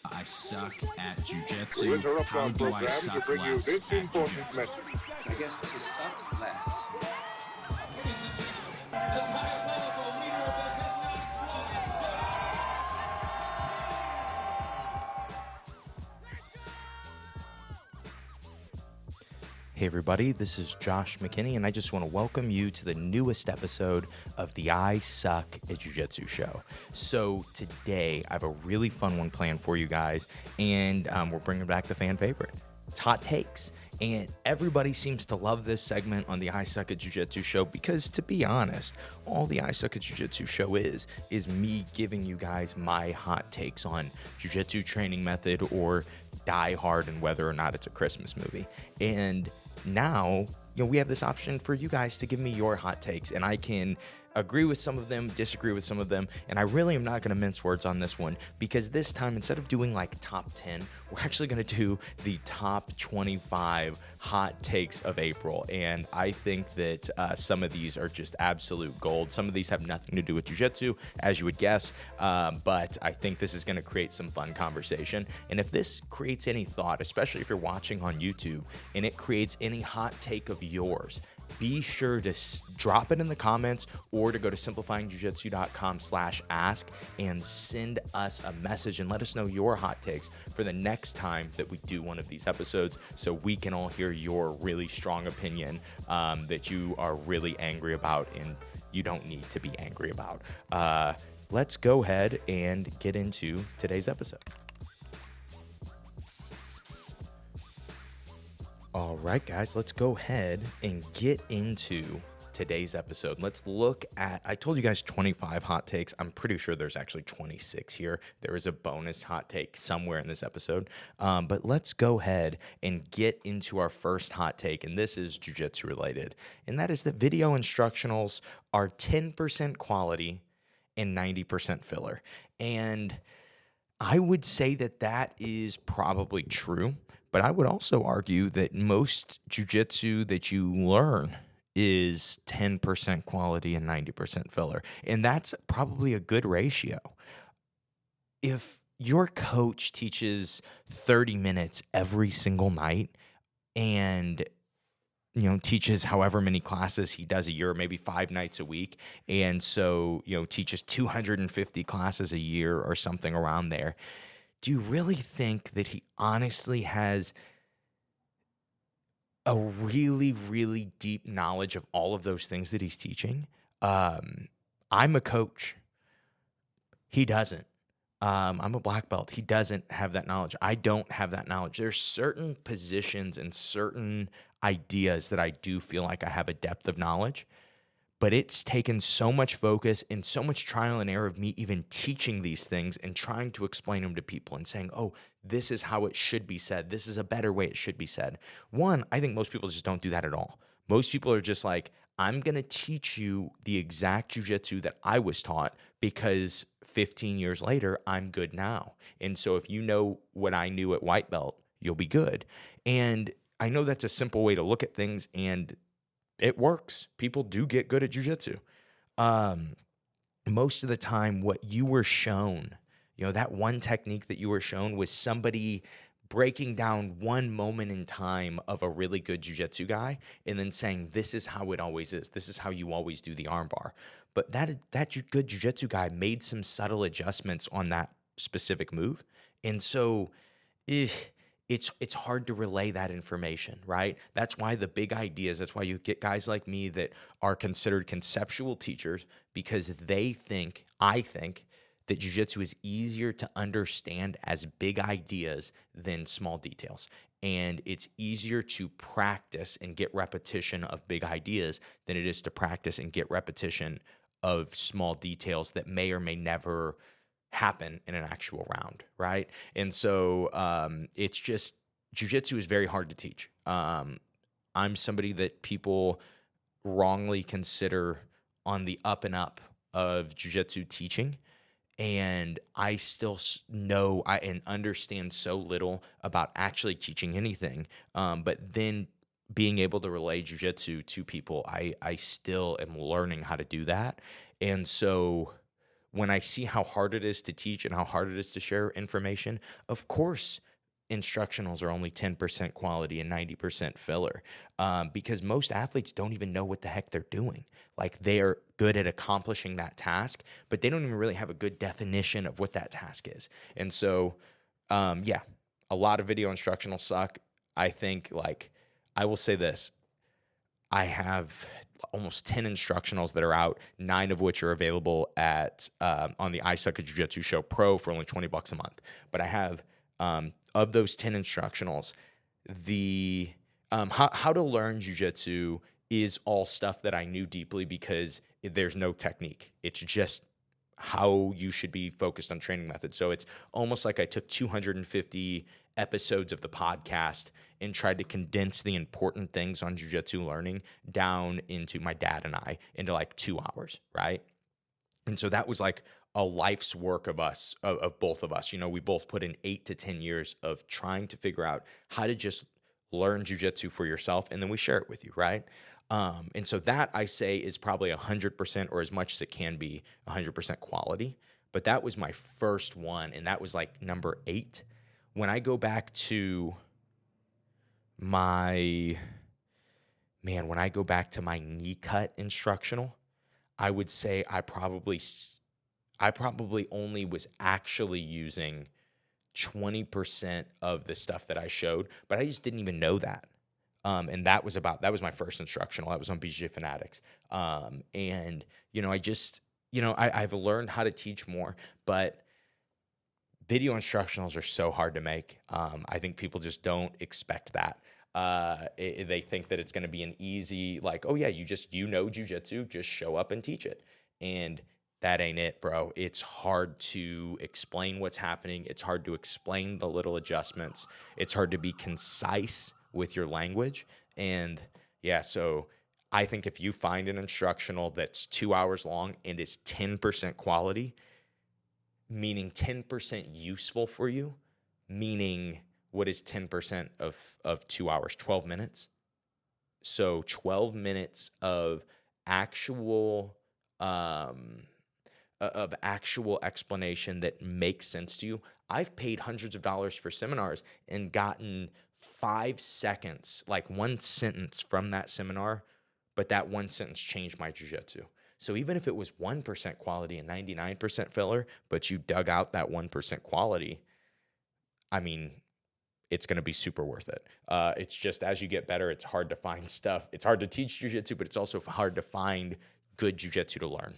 I suck at jiu-jitsu. How do I suck less at jiu-jitsu? I guess to suck less. Ladies and gentlemen, the diabolical leader of the Headlock Hey everybody, this is Josh McKinney, and I just want to welcome you to the newest episode of the I Suck at Jiu-Jitsu Show. So today, I have a really fun one planned for you guys, and we're bringing back the fan favorite. It's hot takes, and everybody seems to love this segment on the I Suck at Jiu-Jitsu Show because, to be honest, all the I Suck at Jiu-Jitsu Show is me giving you guys my hot takes on Jiu-Jitsu training method or Die Hard and whether or not it's a Christmas movie. And now, we have this option for you guys to give me your hot takes, and I can agree with some of them, disagree with some of them, and I really am not going to mince words on this one because this time, instead of doing like top 10, we're actually going to do the top 25 hot takes of April, and I think that some of these are just absolute gold. Some of these have nothing to do with jiu-jitsu, as you would guess, but I think this is going to create some fun conversation, and if this creates any thought, especially if you're watching on YouTube, and it creates any hot take of yours, be sure to drop it in the comments or to go to simplifyingjujitsu.com/ask and send us a message and let us know your hot takes for the next time that we do one of these episodes so we can all hear your really strong opinion that you are really angry about and you don't need to be angry about. Let's go ahead and get into today's episode. All right, guys, let's go ahead and get into today's episode. Let's look at, I told you guys 25 hot takes. I'm pretty sure there's actually 26 here. There is a bonus hot take somewhere in this episode. But let's go ahead and get into our first hot take, and this is jiu-jitsu related. And that is that video instructionals are 10% quality and 90% filler. And I would say that that is probably true. But I would also argue that most jiu-jitsu that you learn is 10% quality and 90% filler. And that's probably a good ratio. If your coach teaches 30 minutes every single night and teaches however many classes he does a year, maybe 5 nights a week, and so, teaches 250 classes a year or something around there, do you really think that he honestly has a really, really deep knowledge of all of those things that he's teaching? I'm a coach. He doesn't. I'm a black belt. He doesn't have that knowledge. I don't have that knowledge. There's certain positions and certain ideas that I do feel like I have a depth of knowledge, but it's taken so much focus and so much trial and error of me even teaching these things and trying to explain them to people and saying, oh, this is how it should be said. This is a better way it should be said. One, I think most people just don't do that at all. Most people are just like, I'm going to teach you the exact jiu-jitsu that I was taught because 15 years later, I'm good now. And so if you know what I knew at white belt, you'll be good. And I know that's a simple way to look at things, and it works. People do get good at jiu-jitsu. Most of the time, what you were shown, that one technique that you were shown was somebody breaking down one moment in time of a really good jiu-jitsu guy and then saying, this is how it always is. This is how you always do the armbar. But that good jiu-jitsu guy made some subtle adjustments on that specific move. And so it's hard to relay that information, right? That's why the big ideas, that's why you get guys like me that are considered conceptual teachers, because I think that jiu-jitsu is easier to understand as big ideas than small details. And it's easier to practice and get repetition of big ideas than it is to practice and get repetition of small details that may or may never happen in an actual round, right? And so it's just, jiu-jitsu is very hard to teach. I'm somebody that people wrongly consider on the up and up of jiu-jitsu teaching, and I still know and understand so little about actually teaching anything, but then being able to relay jiu-jitsu to people, I still am learning how to do that. And so when I see how hard it is to teach and how hard it is to share information, of course, instructionals are only 10% quality and 90% filler, because most athletes don't even know what the heck they're doing. Like, they are good at accomplishing that task, but they don't even really have a good definition of what that task is. And so, yeah, a lot of video instructionals suck. I think, like, I will say this. I have almost 10 instructionals that are out, 9 of which are available at on the I Suck at JiuJitsu Show Pro for only $20 a month. But I have, of those 10 instructionals, the how to learn jiu-jitsu is all stuff that I knew deeply because there's no technique. It's just how you should be focused on training methods. So it's almost like I took 250 episodes of the podcast and tried to condense the important things on jiu-jitsu learning down into my dad and I into like 2 hours, right? And so that was like a life's work of us, of both of us. You know, we both put in 8 to 10 years of trying to figure out how to just learn jiu-jitsu for yourself, and then we share it with you, right? And so that, I say, is probably 100%, or as much as it can be, 100% quality. But that was my first one, and that was like number 8. When I go back to my knee cut instructional, I would say I probably only was actually using 20% of the stuff that I showed, but I just didn't even know that. And that was my first instructional. That was on BJJ Fanatics. And, you know, I've learned how to teach more, but video instructionals are so hard to make. I think people just don't expect that. They think that it's going to be an easy, like, oh yeah, you know jiu-jitsu, just show up and teach it. And that ain't it, bro. It's hard to explain what's happening. It's hard to explain the little adjustments. It's hard to be concise with your language. And yeah, so I think if you find an instructional that's 2 hours long and is 10% quality, meaning 10% useful for you, meaning what is 10% of 2 hours? 12 minutes. So 12 minutes of actual explanation that makes sense to you. I've paid hundreds of dollars for seminars and gotten 5 seconds, like one sentence from that seminar, but that one sentence changed my jiu-jitsu. So even if it was 1% quality and 99% filler, but you dug out that 1% quality, I mean, it's going to be super worth it. It's just, as you get better, it's hard to find stuff. It's hard to teach jiu-jitsu, but it's also hard to find good jiu-jitsu to learn.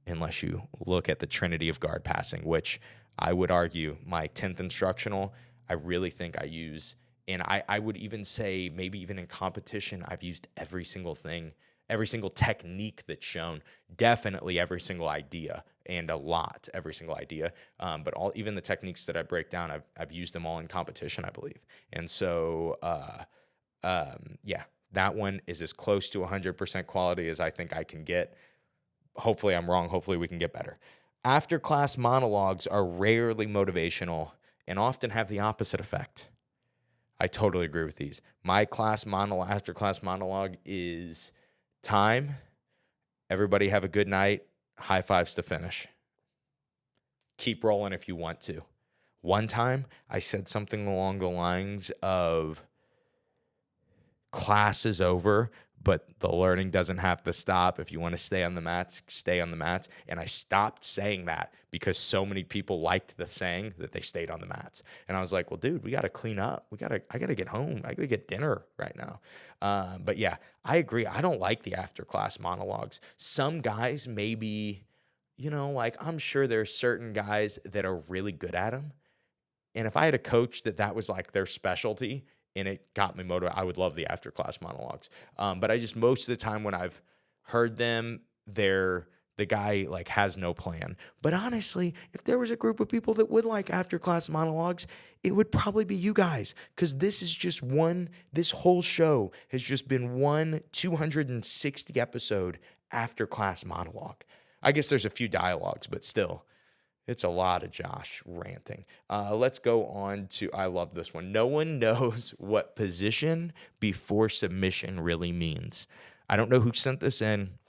Unless you look at the trinity of guard passing, which I would argue my 10th instructional, I really think I use. And I would even say, maybe even in competition, I've used every single thing, every single technique that's shown, definitely every single idea, and every single idea. But even the techniques that I break down, I've used them all in competition, I believe. And so, yeah, that one is as close to 100% quality as I think I can get. Hopefully I'm wrong. Hopefully we can get better. After class monologues are rarely motivational and often have the opposite effect. I totally agree with these. My after class monologue is time. Everybody have a good night. High fives to finish. Keep rolling if you want to. One time I said something along the lines of, class is over, but the learning doesn't have to stop. If you want to stay on the mats, stay on the mats. And I stopped saying that because so many people liked the saying that they stayed on the mats. And I was like, well, dude, we got to clean up. I got to get home. I got to get dinner right now. But yeah, I agree. I don't like the after class monologues. Some guys maybe, you know, like, I'm sure there's certain guys that are really good at them. And if I had a coach that was like their specialty, and it got me motivated, I would love the after class monologues. But I just, most of the time when I've heard them, the guy like has no plan. But honestly, if there was a group of people that would like after class monologues, it would probably be you guys. Because this whole show has just been one 260 episode after class monologue. I guess there's a few dialogues, but still. It's a lot of Josh ranting. Let's go on to, I love this one. No one knows what position before submission really means. I don't know who sent this in,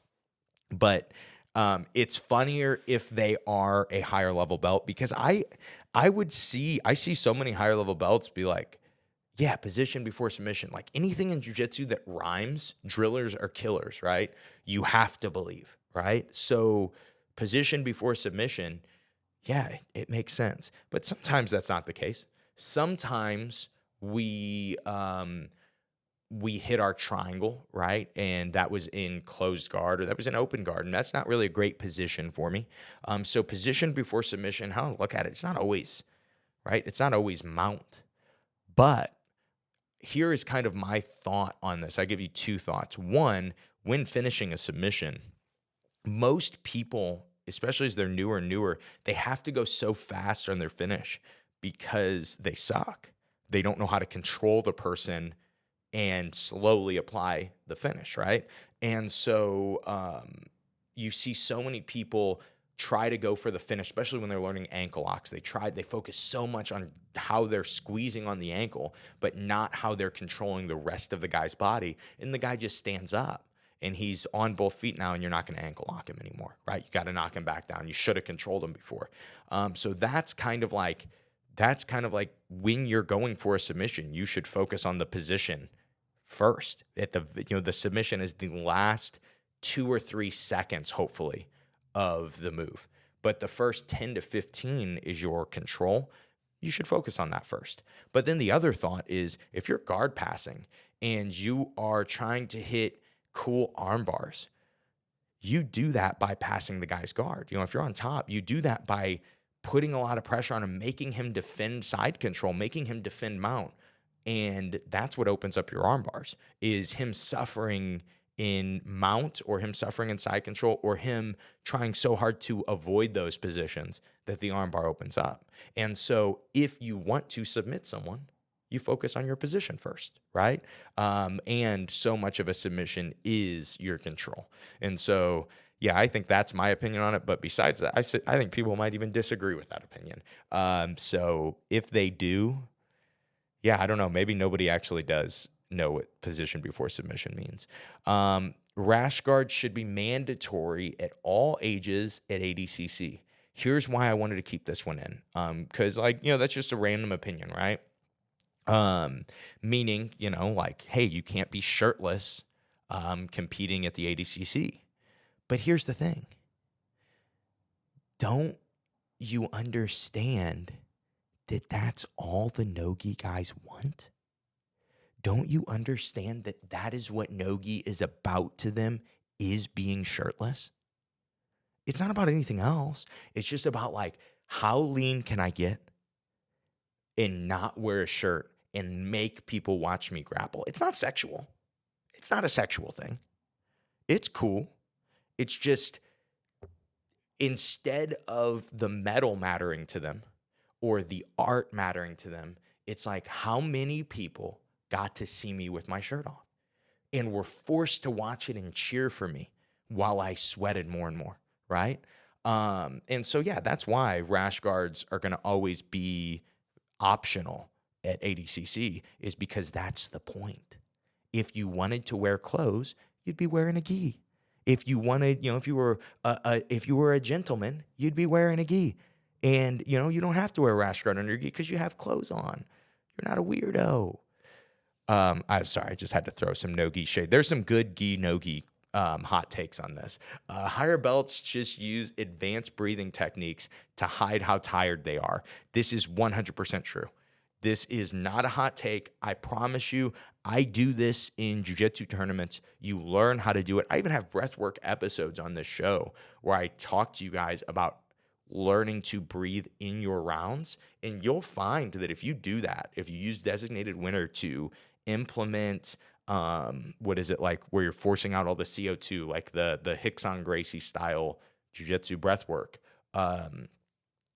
but It's funnier if they are a higher level belt, because I see so many higher level belts be like, yeah, position before submission. Like anything in jiu-jitsu that rhymes, drillers are killers, right? You have to believe, right? So position before submission, yeah, it makes sense. But sometimes that's not the case. Sometimes we hit our triangle, right? And that was in closed guard, or that was in open guard, and that's not really a great position for me. So position before submission, how I look at it, it's not always, right? It's not always mount. But here is kind of my thought on this. I give you two thoughts. One, when finishing a submission, most people, especially as they're newer, they have to go so fast on their finish because they suck. They don't know how to control the person and slowly apply the finish, right? And so you see so many people try to go for the finish, especially when they're learning ankle locks. They focus so much on how they're squeezing on the ankle, but not how they're controlling the rest of the guy's body. And the guy just stands up and he's on both feet now, and you're not going to ankle lock him anymore, right? You got to knock him back down. You should have controlled him before. So that's kind of like when you're going for a submission, you should focus on the position first. The submission is the last 2 or 3 seconds, hopefully, of the move. But the first 10 to 15 is your control. You should focus on that first. But then the other thought is, if you're guard passing and you are trying to hit cool arm bars, you do that by passing the guy's guard. If you're on top, you do that by putting a lot of pressure on him, making him defend side control, making him defend mount. And that's what opens up your arm bars, is him suffering in mount, or him suffering in side control, or him trying so hard to avoid those positions that the arm bar opens up. And so if you want to submit someone, you focus on your position first, right? And so much of a submission is your control. And so, yeah, I think that's my opinion on it. But besides that, I think people might even disagree with that opinion. So if they do, yeah, I don't know. Maybe nobody actually does know what position before submission means. Rashguards should be mandatory at all ages at ADCC. Here's why I wanted to keep this one in. Because, that's just a random opinion, right? Meaning, hey, you can't be shirtless competing at the ADCC. But here's the thing. Don't you understand that that's all the no-gi guys want? Don't you understand that that is what no-gi is about to them, is being shirtless? It's not about anything else. It's just about, how lean can I get and not wear a shirt and make people watch me grapple? It's not sexual. It's not a sexual thing. It's cool. It's just, instead of the metal mattering to them or the art mattering to them, it's like, how many people got to see me with my shirt off and were forced to watch it and cheer for me while I sweated more and more, right? And so, yeah, that's why rash guards are going to always be optional at ADCC, is because that's the point. If you wanted to wear clothes, you'd be wearing a gi. If you wanted, if you were a gentleman, you'd be wearing a gi. And, you don't have to wear a rash guard under your gi because you have clothes on. You're not a weirdo. I'm sorry, I just had to throw some no-gi shade. There's some good gi, no-gi hot takes on this. Higher belts just use advanced breathing techniques to hide how tired they are. This is 100% true. This is not a hot take. I promise you, I do this in jiu-jitsu tournaments. You learn how to do it. I even have breathwork episodes on this show where I talk to you guys about learning to breathe in your rounds. And you'll find that if you do that, if you use designated winner to implement, where you're forcing out all the CO2, like the Hickson Gracie style jiu-jitsu breathwork,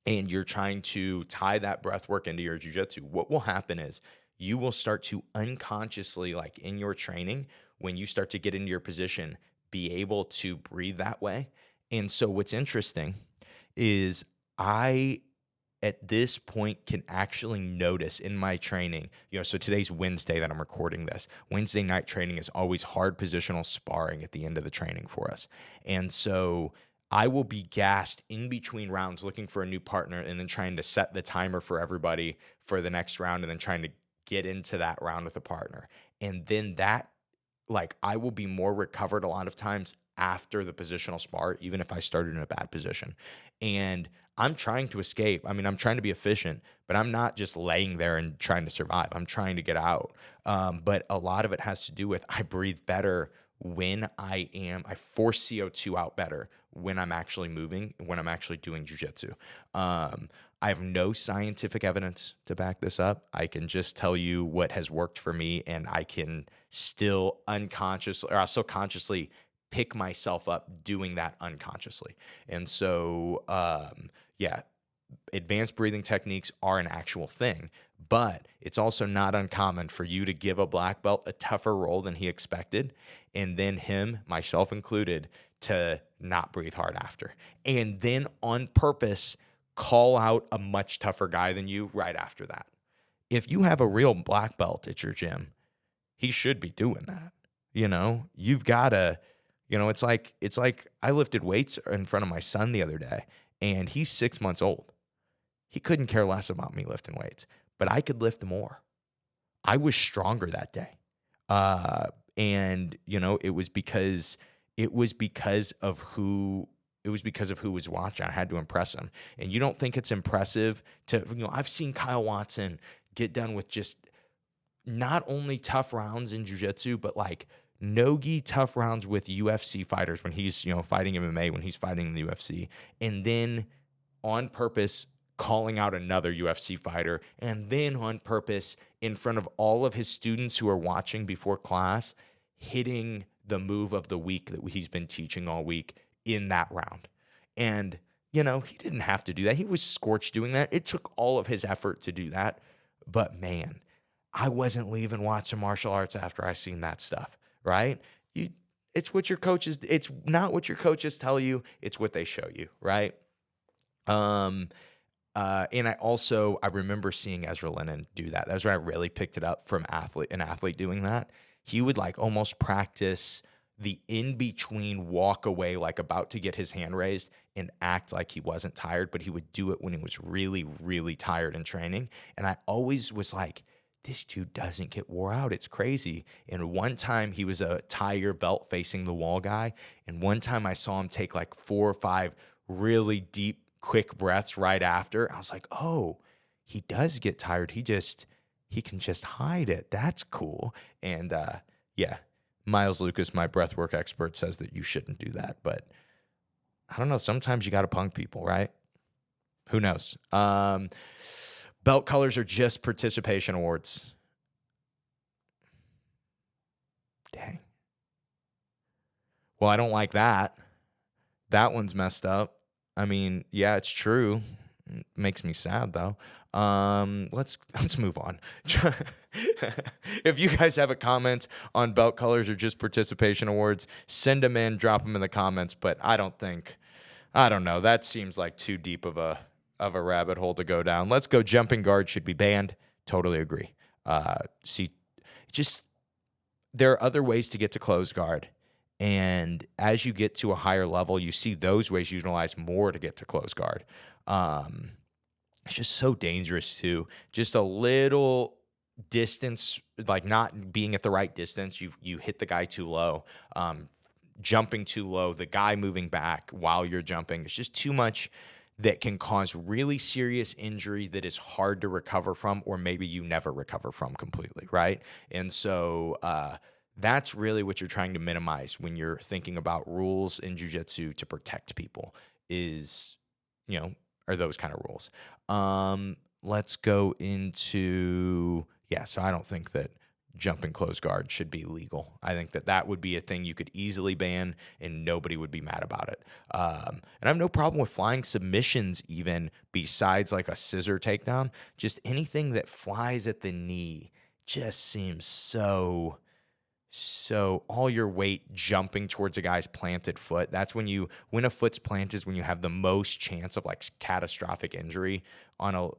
and you're trying to tie that breath work into your jiu-jitsu, what will happen is you will start to unconsciously, in your training, when you start to get into your position, be able to breathe that way. And so what's interesting is I, at this point, can actually notice in my training, so today's Wednesday that I'm recording this. Wednesday night training is always hard positional sparring at the end of the training for us. And so I will be gassed in between rounds looking for a new partner and then trying to set the timer for everybody for the next round and then trying to get into that round with a partner. And then that, like, I will be more recovered a lot of times after the positional spar, even if I started in a bad position. And I'm trying to escape. I mean, I'm trying to be efficient, but I'm not just laying there and trying to survive. I'm trying to get out. But a lot of it has to do with I breathe better when I force CO2 out better when I'm actually moving, when I'm actually doing jiu-jitsu. I have no scientific evidence to back this up. I can just tell you what has worked for me, and I can still unconsciously, or I'll still consciously pick myself up doing that unconsciously. And so, yeah, advanced breathing techniques are an actual thing, but it's also not uncommon for you to give a black belt a tougher role than he expected, and then him, myself included, to not breathe hard after. And then on purpose, call out a much tougher guy than you right after that. If you have a real black belt at your gym, he should be doing that. You know, you've got to, you know, it's like I lifted weights in front of my son the other day, and he's 6 months old. He couldn't care less about me lifting weights, but I could lift more. I was stronger that day. And you know, it was because of who was watching. I had to impress him. And you don't think it's impressive to, you know, I've seen Kyle Watson get done with just not only tough rounds in jiu-jitsu, but like no-gi tough rounds with UFC fighters when he's, you know, fighting MMA, when he's fighting in the UFC, and then on purpose calling out another UFC fighter, and then on purpose in front of all of his students who are watching before class, hitting the move of the week that he's been teaching all week in that round. And, you know, he didn't have to do that. He was scorched doing that. It took all of his effort to do that. But man, I wasn't leaving watching martial arts after I seen that stuff, right? It's what your coaches, it's not what your coaches tell you, it's what they show you, right? And I remember seeing Ezra Lennon do that. That's when I really picked it up from an athlete doing that. He would like almost practice the in-between walk away, like about to get his hand raised and act like he wasn't tired, but he would do it when he was really, really tired in training. And I always was like, this dude doesn't get wore out. It's crazy. And one time he was a tie your belt facing the wall guy. And one time I saw him take like 4 or 5 really deep, quick breaths right after. I was like, oh, he does get tired. He can just hide it. That's cool. And yeah, Miles Lucas, my breathwork expert, says that you shouldn't do that. But I don't know. Sometimes you got to punk people, right? Who knows? Belt colors are just participation awards. Dang. Well, I don't like that. That one's messed up. I mean, yeah, it's true. It makes me sad though. Let's move on. If you guys have a comment on belt colors or just participation awards, send them in, drop them in the comments. But I don't know. That seems like too deep of a rabbit hole to go down. Let's go. Jumping guard should be banned. Totally agree. There are other ways to get to closed guard. And as you get to a higher level, you see those ways utilized more to get to close guard. It's just so dangerous too. Just a little distance, like not being at the right distance, you hit the guy too low, jumping too low, the guy moving back while you're jumping. It's just too much that can cause really serious injury that is hard to recover from, or maybe you never recover from completely, right? And so that's really what you're trying to minimize when you're thinking about rules in jiu-jitsu to protect people are those kind of rules. Let's go into, so I don't think that jumping closed guard should be legal. I think that would be a thing you could easily ban and nobody would be mad about it. And I have no problem with flying submissions even besides like a scissor takedown. Just anything that flies at the knee just seems so all your weight jumping towards a guy's planted foot. That's when a foot's planted is when you have the most chance of like catastrophic injury on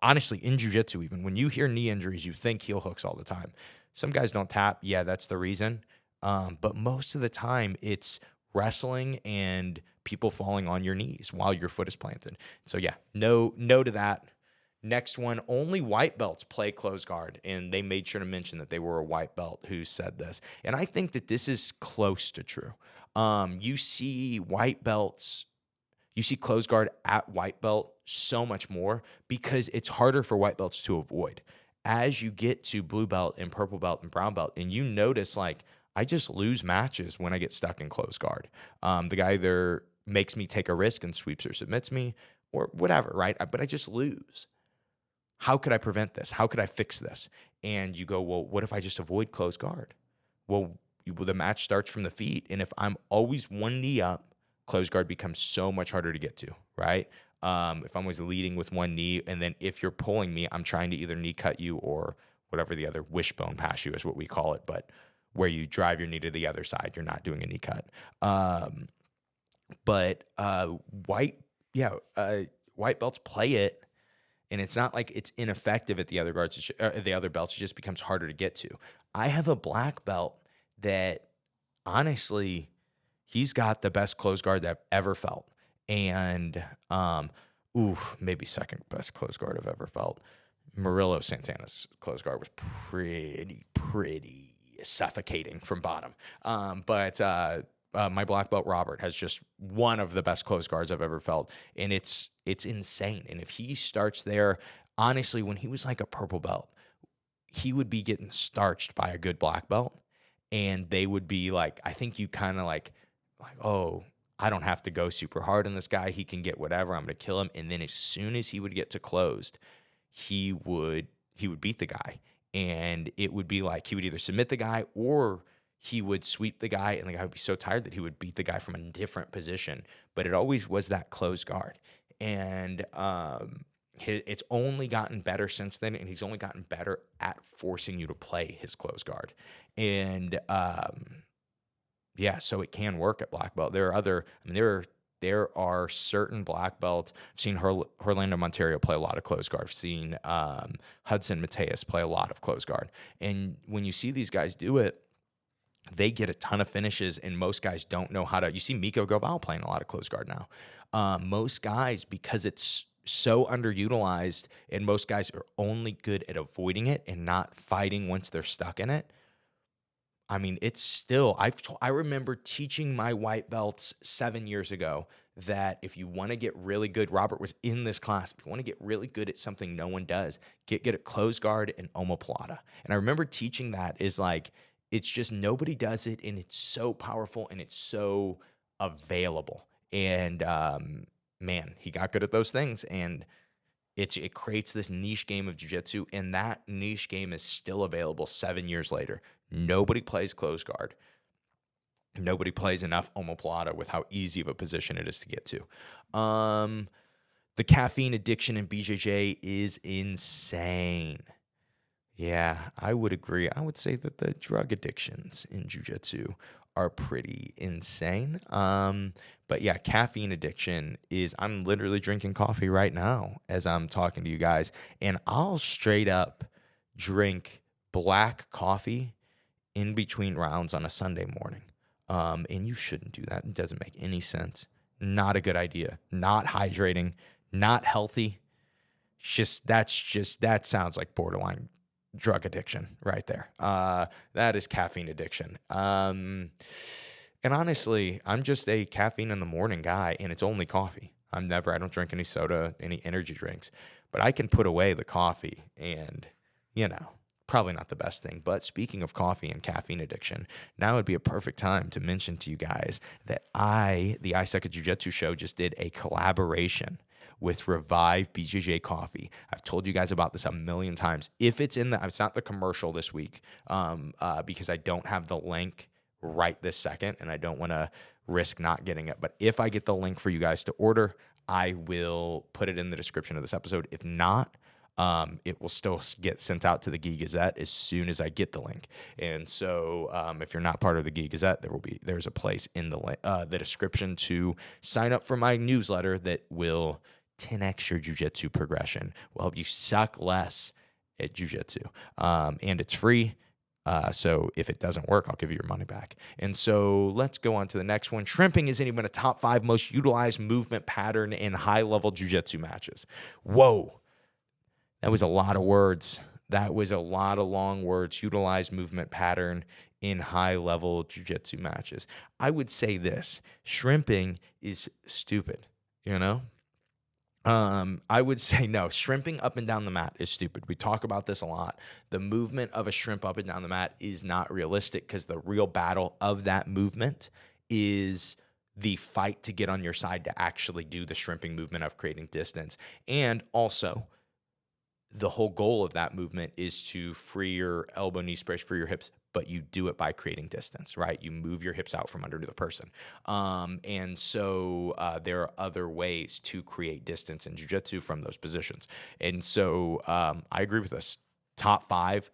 honestly, in jiu-jitsu, even when you hear knee injuries, you think heel hooks all the time. Some guys don't tap. Yeah, that's the reason. But most of the time it's wrestling and people falling on your knees while your foot is planted. So yeah, no to that. Next one, only white belts play close guard. And they made sure to mention that they were a white belt who said this. And I think that this is close to true. You see white belts, you see close guard at white belt so much more because it's harder for white belts to avoid. As you get to blue belt and purple belt and brown belt, and you notice, like, I just lose matches when I get stuck in close guard. The guy either makes me take a risk and sweeps or submits me or whatever, right? But I just lose. How could I prevent this? How could I fix this? And you go, well, what if I just avoid close guard? Well, the match starts from the feet. And if I'm always one knee up, close guard becomes so much harder to get to, right? If I'm always leading with one knee, and then if you're pulling me, I'm trying to either knee cut you or whatever the other wishbone pass you is what we call it, but where you drive your knee to the other side, you're not doing a knee cut. But white belts play it, and it's not like it's ineffective at the other guards, the other belts. It just becomes harder to get to. I have a black belt that, honestly, he's got the best close guard that I've ever felt. And, maybe second best close guard I've ever felt. Murillo Santana's close guard was pretty suffocating from bottom. But my black belt Robert has just one of the best close guards I've ever felt. And it's insane. And if he starts there, honestly, when he was like a purple belt, he would be getting starched by a good black belt. And they would be like, I think you kind of like, oh, I don't have to go super hard on this guy. He can get whatever. I'm going to kill him. And then as soon as he would get to closed, he would beat the guy. And it would be like he would either submit the guy or he would sweep the guy, and the guy would be so tired that he would beat the guy from a different position. But it always was that close guard. And it's only gotten better since then, and he's only gotten better at forcing you to play his close guard. And so it can work at black belt. There are certain black belts. I've seen Orlando Monteiro play a lot of close guard. I've seen Hudson Mateus play a lot of close guard. And when you see these guys do it, they get a ton of finishes, and most guys don't know how to. You see Miko Goval playing a lot of close guard now. Most guys, because it's so underutilized, and most guys are only good at avoiding it and not fighting once they're stuck in it. I mean, it's still, I remember teaching my white belts 7 years ago that if you want to get really good, Robert was in this class, if you want to get really good at something no one does, get good at close guard and omoplata. And I remember teaching that is like, it's just nobody does it, and it's so powerful, and it's so available. And man, he got good at those things, and it creates this niche game of jiu-jitsu, and that niche game is still available 7 years later. Nobody plays close guard. Nobody plays enough omoplata with how easy of a position it is to get to. The caffeine addiction in BJJ is insane. Yeah, I would agree. I would say that the drug addictions in jiu-jitsu are pretty insane. But yeah, caffeine addiction is, I'm literally drinking coffee right now as I'm talking to you guys, and I'll straight up drink black coffee in between rounds on a Sunday morning. And you shouldn't do that. It doesn't make any sense. Not a good idea. Not hydrating. Not healthy. That sounds like borderline drug addiction right there. That is caffeine addiction. And honestly, I'm just a caffeine in the morning guy, and it's only coffee. I don't drink any soda, any energy drinks, but I can put away the coffee, and, probably not the best thing. But speaking of coffee and caffeine addiction, now would be a perfect time to mention to you guys that the I Suck at Jiu-Jitsu Show just did a collaboration with Revive BJJ Coffee. I've told you guys about this a million times. If it's it's not the commercial this week, because I don't have the link right this second, and I don't want to risk not getting it. But if I get the link for you guys to order, I will put it in the description of this episode. If not, it will still get sent out to the Gi Gazette as soon as I get the link. And so if you're not part of the Gi Gazette, there's a place in the description to sign up for my newsletter that will 10x your jiu-jitsu progression, will help you suck less at jiu-jitsu. And it's free. So if it doesn't work, I'll give you your money back. And so let's go on to the next one. Shrimping isn't even a top 5 most utilized movement pattern in high-level jiu-jitsu matches. Whoa. That was a lot of words. That was a lot of long words. Utilized movement pattern in high-level jiu-jitsu matches. I would say this. Shrimping is stupid, you know? I would say no. Shrimping up and down the mat is stupid. We talk about this a lot. The movement of a shrimp up and down the mat is not realistic because the real battle of that movement is the fight to get on your side to actually do the shrimping movement of creating distance. And also, the whole goal of that movement is to free your elbow, knee space, free your hips, but you do it by creating distance, right? You move your hips out from under the person. And so there are other ways to create distance in jiu-jitsu from those positions. And so I agree with this. Top 5,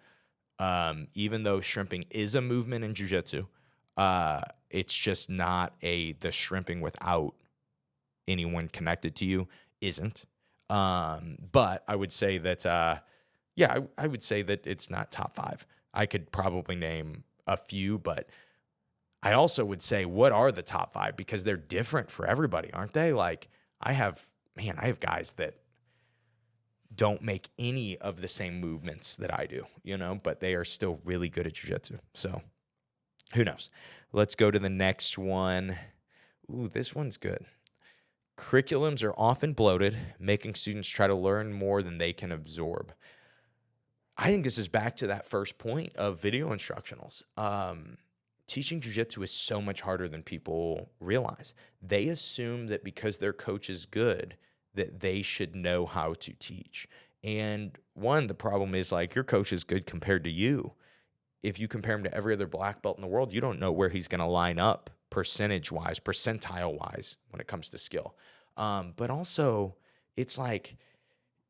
even though shrimping is a movement in jiu-jitsu, it's just not the shrimping without anyone connected to you isn't. But I would say that, I would say that it's not top 5. I could probably name a few, but I also would say, what are the top 5? Because they're different for everybody, aren't they? Like I have guys that don't make any of the same movements that I do, you know, but they are still really good at jiu-jitsu. So who knows? Let's go to the next one. Ooh, this one's good. Curriculums are often bloated, making students try to learn more than they can absorb. I think this is back to that first point of video instructionals. Teaching jiu-jitsu is so much harder than people realize. They assume that because their coach is good, that they should know how to teach. And the problem is like your coach is good compared to you. If you compare him to every other black belt in the world, you don't know where he's going to line up percentage-wise, percentile-wise when it comes to skill. But also, it's like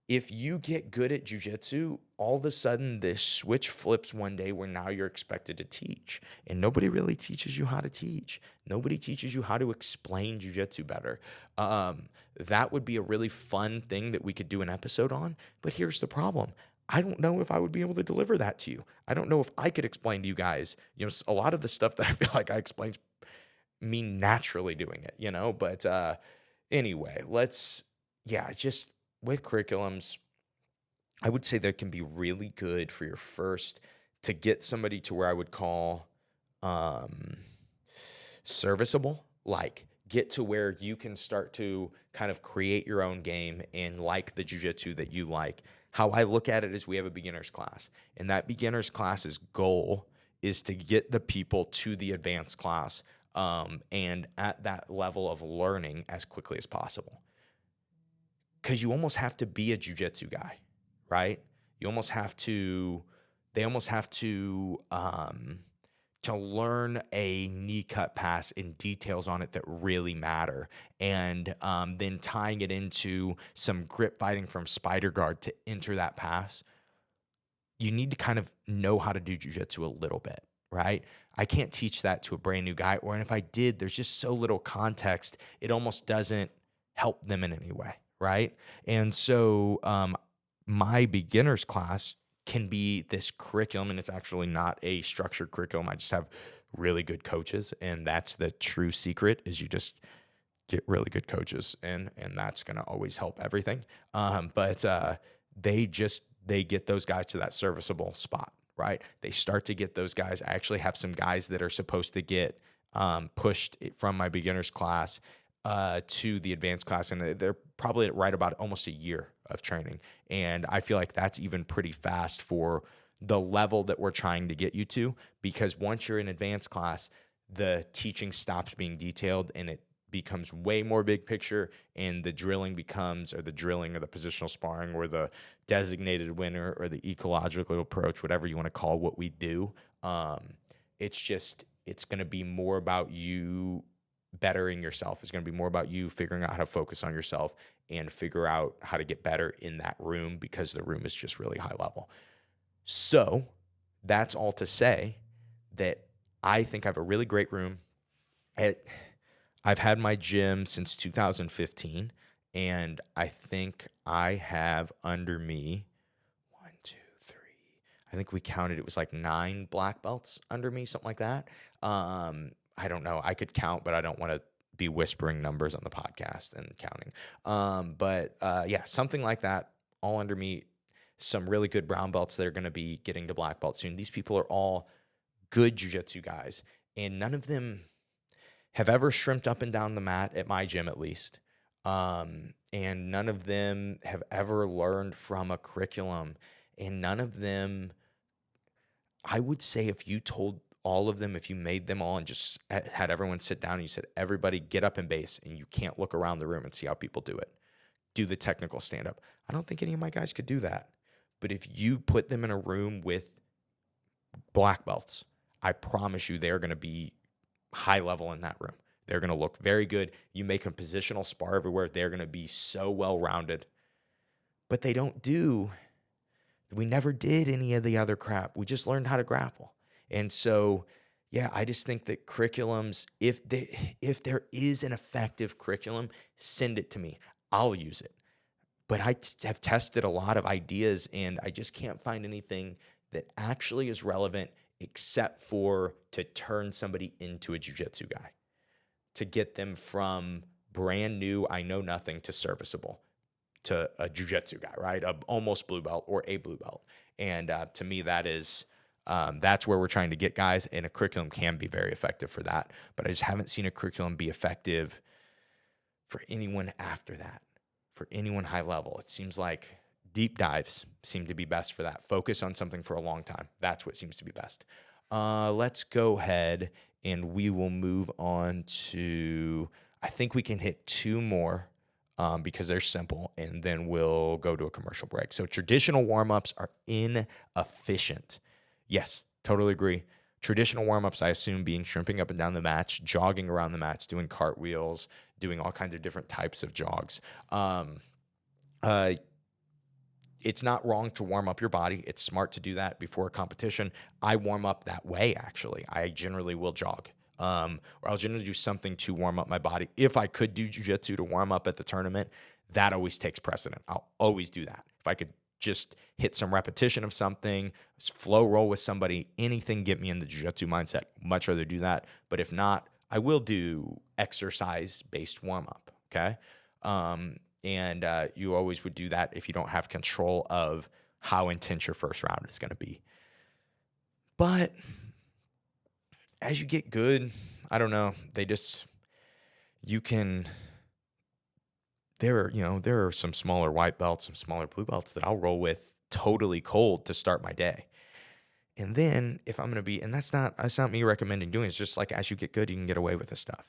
if you get good at jiu-jitsu, all of a sudden this switch flips one day where now you're expected to teach. And nobody really teaches you how to teach. Nobody teaches you how to explain jiu-jitsu better. That would be a really fun thing that we could do an episode on. But here's the problem. I don't know if I would be able to deliver that to you. I don't know if I could explain to you guys, you know, a lot of the stuff that I feel like I explained me naturally doing it, you know, but anyway, just with curriculums, I would say that can be really good for your first to get somebody to where I would call serviceable, like get to where you can start to kind of create your own game and like the jiu-jitsu that you like. How I look at it is we have a beginner's class, and that beginner's class's goal is to get the people to the advanced class and at that level of learning as quickly as possible. Because you almost have to be a jiu-jitsu guy, right? They almost have to learn a knee cut pass and details on it that really matter. And then tying it into some grip fighting from spider guard to enter that pass. You need to kind of know how to do jiu-jitsu a little bit, right? I can't teach that to a brand new guy, or if I did, there's just so little context, it almost doesn't help them in any way, right? And so my beginner's class can be this curriculum, and it's actually not a structured curriculum. I just have really good coaches, and that's the true secret is you just get really good coaches, and that's going to always help everything. But they get those guys to that serviceable spot, right? They start to get those guys. I actually have some guys that are supposed to get pushed from my beginner's class to the advanced class, and they're probably at right about almost a year of training. And I feel like that's even pretty fast for the level that we're trying to get you to, because once you're in advanced class, the teaching stops being detailed and it becomes way more big picture, and the drilling or the positional sparring or the designated winner or the ecological approach, whatever you want to call what we do. It's going to be more about you bettering yourself. It's going to be more about you figuring out how to focus on yourself and figure out how to get better in that room, because the room is just really high level. So that's all to say that I think I have a really great room. I've had my gym since 2015, and I think I have under me I think we counted, it was like 9 black belts under me, something like that. I don't know. I could count, but I don't want to be whispering numbers on the podcast and counting. But yeah, something like that, all under me. Some really good brown belts that are going to be getting to black belt soon. These people are all good jiu-jitsu guys, and none of them have ever shrimped up and down the mat at my gym, at least. And none of them have ever learned from a curriculum, and none of them, I would say, if you told all of them, if you made them all and just had everyone sit down and you said, everybody get up in base, and you can't look around the room and see how people do it. Do the technical stand-up. I don't think any of my guys could do that. But if you put them in a room with black belts, I promise you they're going to be high level in that room. They're going to look very good. You make them positional spar everywhere. They're going to be so well-rounded. But they don't do, we never did any of the other crap. We just learned how to grapple. And so, yeah, I just think that curriculums, if there is an effective curriculum, send it to me. I'll use it. But I have tested a lot of ideas, and I just can't find anything that actually is relevant except for to turn somebody into a jiu-jitsu guy, to get them from brand new, I know nothing, to serviceable, to a jiu-jitsu guy, right? A almost blue belt or a blue belt. And to me, that is, that's where we're trying to get guys, and a curriculum can be very effective for that. But I just haven't seen a curriculum be effective for anyone after that. For anyone high level, it seems like deep dives seem to be best for that. Focus on something for a long time. That's what seems to be best. Let's go ahead and we will move on to, I think we can hit 2 more because they're simple, and then we'll go to a commercial break. So traditional warm-ups are inefficient. Yes, totally agree. Traditional warm-ups, I assume, being shrimping up and down the mats, jogging around the mats, doing cartwheels, doing all kinds of different types of jogs. It's not wrong to warm up your body. It's smart to do that before a competition. I warm up that way, actually. I generally will jog. Or I'll generally do something to warm up my body. If I could do jiu-jitsu to warm up at the tournament, that always takes precedent. I'll always do that. If I could just hit some repetition of something, flow roll with somebody, anything get me in the jiu-jitsu mindset, much rather do that. But if not, I will do exercise-based warm-up, okay? And you always would do that if you don't have control of how intense your first round is going to be. But as you get good, I don't know, there are some smaller white belts, some smaller blue belts that I'll roll with totally cold to start my day. And then if I'm going to be, and that's not me recommending doing it, it's just like as you get good, you can get away with this stuff.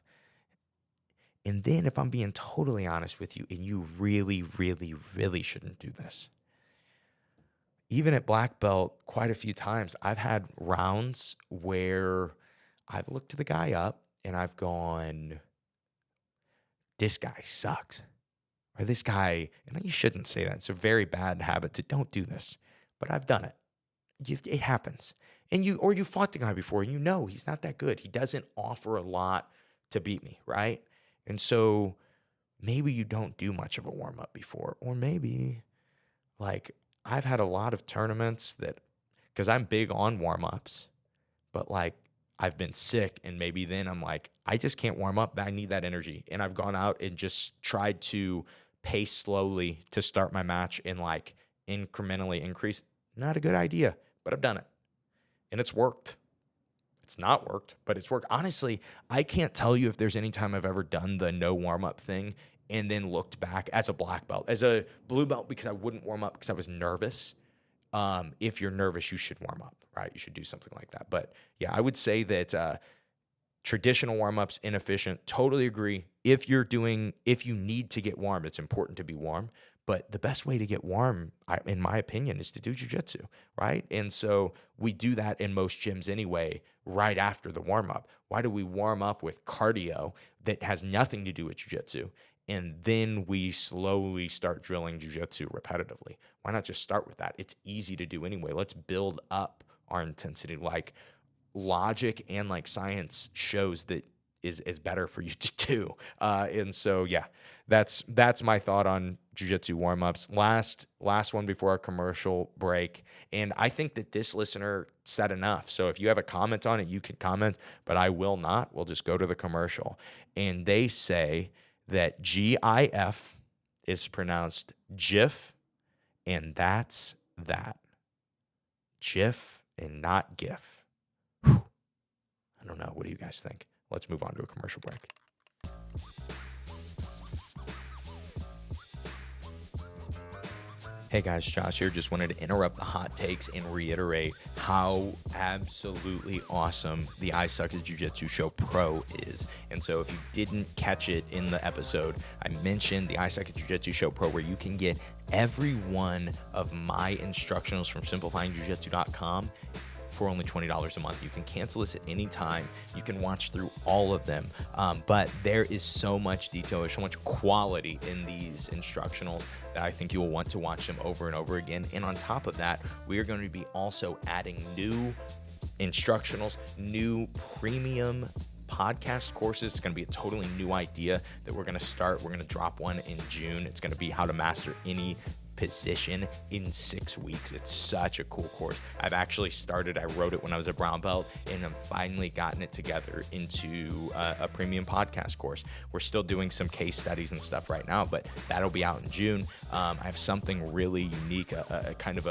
And then if I'm being totally honest with you, and you really, really, really shouldn't do this. Even at black belt, quite a few times, I've had rounds where I've looked to the guy up and I've gone, this guy sucks. Or this guy, and you shouldn't say that. It's a very bad habit to don't do this. But I've done it. It happens. And you fought the guy before, and you know he's not that good. He doesn't offer a lot to beat me, right? And so maybe you don't do much of a warm-up before. Or maybe, like, I've had a lot of tournaments that, because I'm big on warm-ups, but, like, I've been sick, and maybe then I'm like, I just can't warm up. I need that energy. And I've gone out and just tried to pace slowly to start my match and, like, incrementally increase. Not a good idea, but I've done it. And it's worked. It's not worked, but it's worked. Honestly, I can't tell you if there's any time I've ever done the no warm-up thing and then looked back as a black belt. As a blue belt, because I wouldn't warm up because I was nervous. If you're nervous, you should warm up, right? You should do something like that. But, yeah, I would say that traditional warm-ups, inefficient. Totally agree. If you need to get warm, it's important to be warm. But the best way to get warm, in my opinion, is to do jiu-jitsu, right? And so we do that in most gyms anyway, right after the warm-up. Why do we warm up with cardio that has nothing to do with jiu-jitsu, and then we slowly start drilling jiu-jitsu repetitively? Why not just start with that? It's easy to do anyway. Let's build up our intensity. Like, logic and, like, science shows that is better for you to do. And so, yeah, that's my thought on jiu-jitsu warm-ups. Last one before our commercial break. And I think that this listener said enough. So if you have a comment on it, you can comment, but I will not. We'll just go to the commercial. And they say that GIF is pronounced GIF, and that's that. GIF and not GIF. Whew. I don't know. What do you guys think? Let's move on to a commercial break. Hey guys, Josh here. Just wanted to interrupt the hot takes and reiterate how absolutely awesome the I Suck at Jiu-Jitsu Show Pro is. And so if you didn't catch it in the episode, I mentioned the I Suck at Jiu-Jitsu Show Pro, where you can get every one of my instructionals from simplifyingjujitsu.com for only $20 a month. You can cancel this at any time. You can watch through all of them. But there is so much detail, there's so much quality in these instructionals that I think you will want to watch them over and over again. And on top of that, we are going to be also adding new instructionals, new premium podcast courses. It's going to be a totally new idea that we're going to start. We're going to drop one in June. It's going to be how to master any position in 6 weeks. It's such a cool course. I've actually started, I wrote it when I was a brown belt, and I've finally gotten it together into a premium podcast course. We're still doing some case studies and stuff right now, but that'll be out in June. I have something really unique, a kind of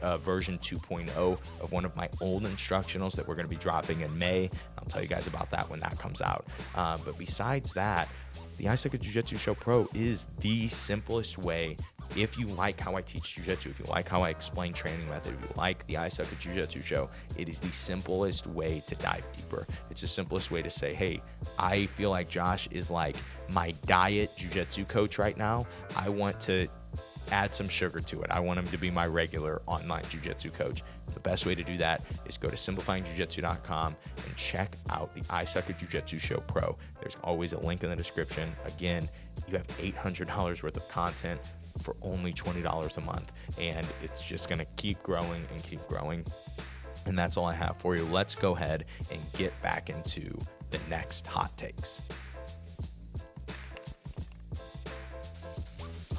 a version 2.0 of one of my old instructionals that we're going to be dropping in May. I'll tell you guys about that when that comes out. But besides that, the I Suck at Jiu-Jitsu Show Pro is the simplest way. If you like how I teach jiu-jitsu, if you like how I explain training method, if you like the I Suck at Jiu-Jitsu Show, it is the simplest way to dive deeper. It's the simplest way to say, hey, I feel like Josh is like my diet jiu-jitsu coach right now. I want to add some sugar to it. I want him to be my regular online jiu-jitsu coach. The best way to do that is go to simplifyingjujitsu.com and check out the I Suck at Jiu-Jitsu Show Pro. There's always a link in the description. Again, you have $800 worth of content for only $20 a month, and it's just going to keep growing and keep growing. And that's all I have for you. Let's go ahead and get back into the next hot takes.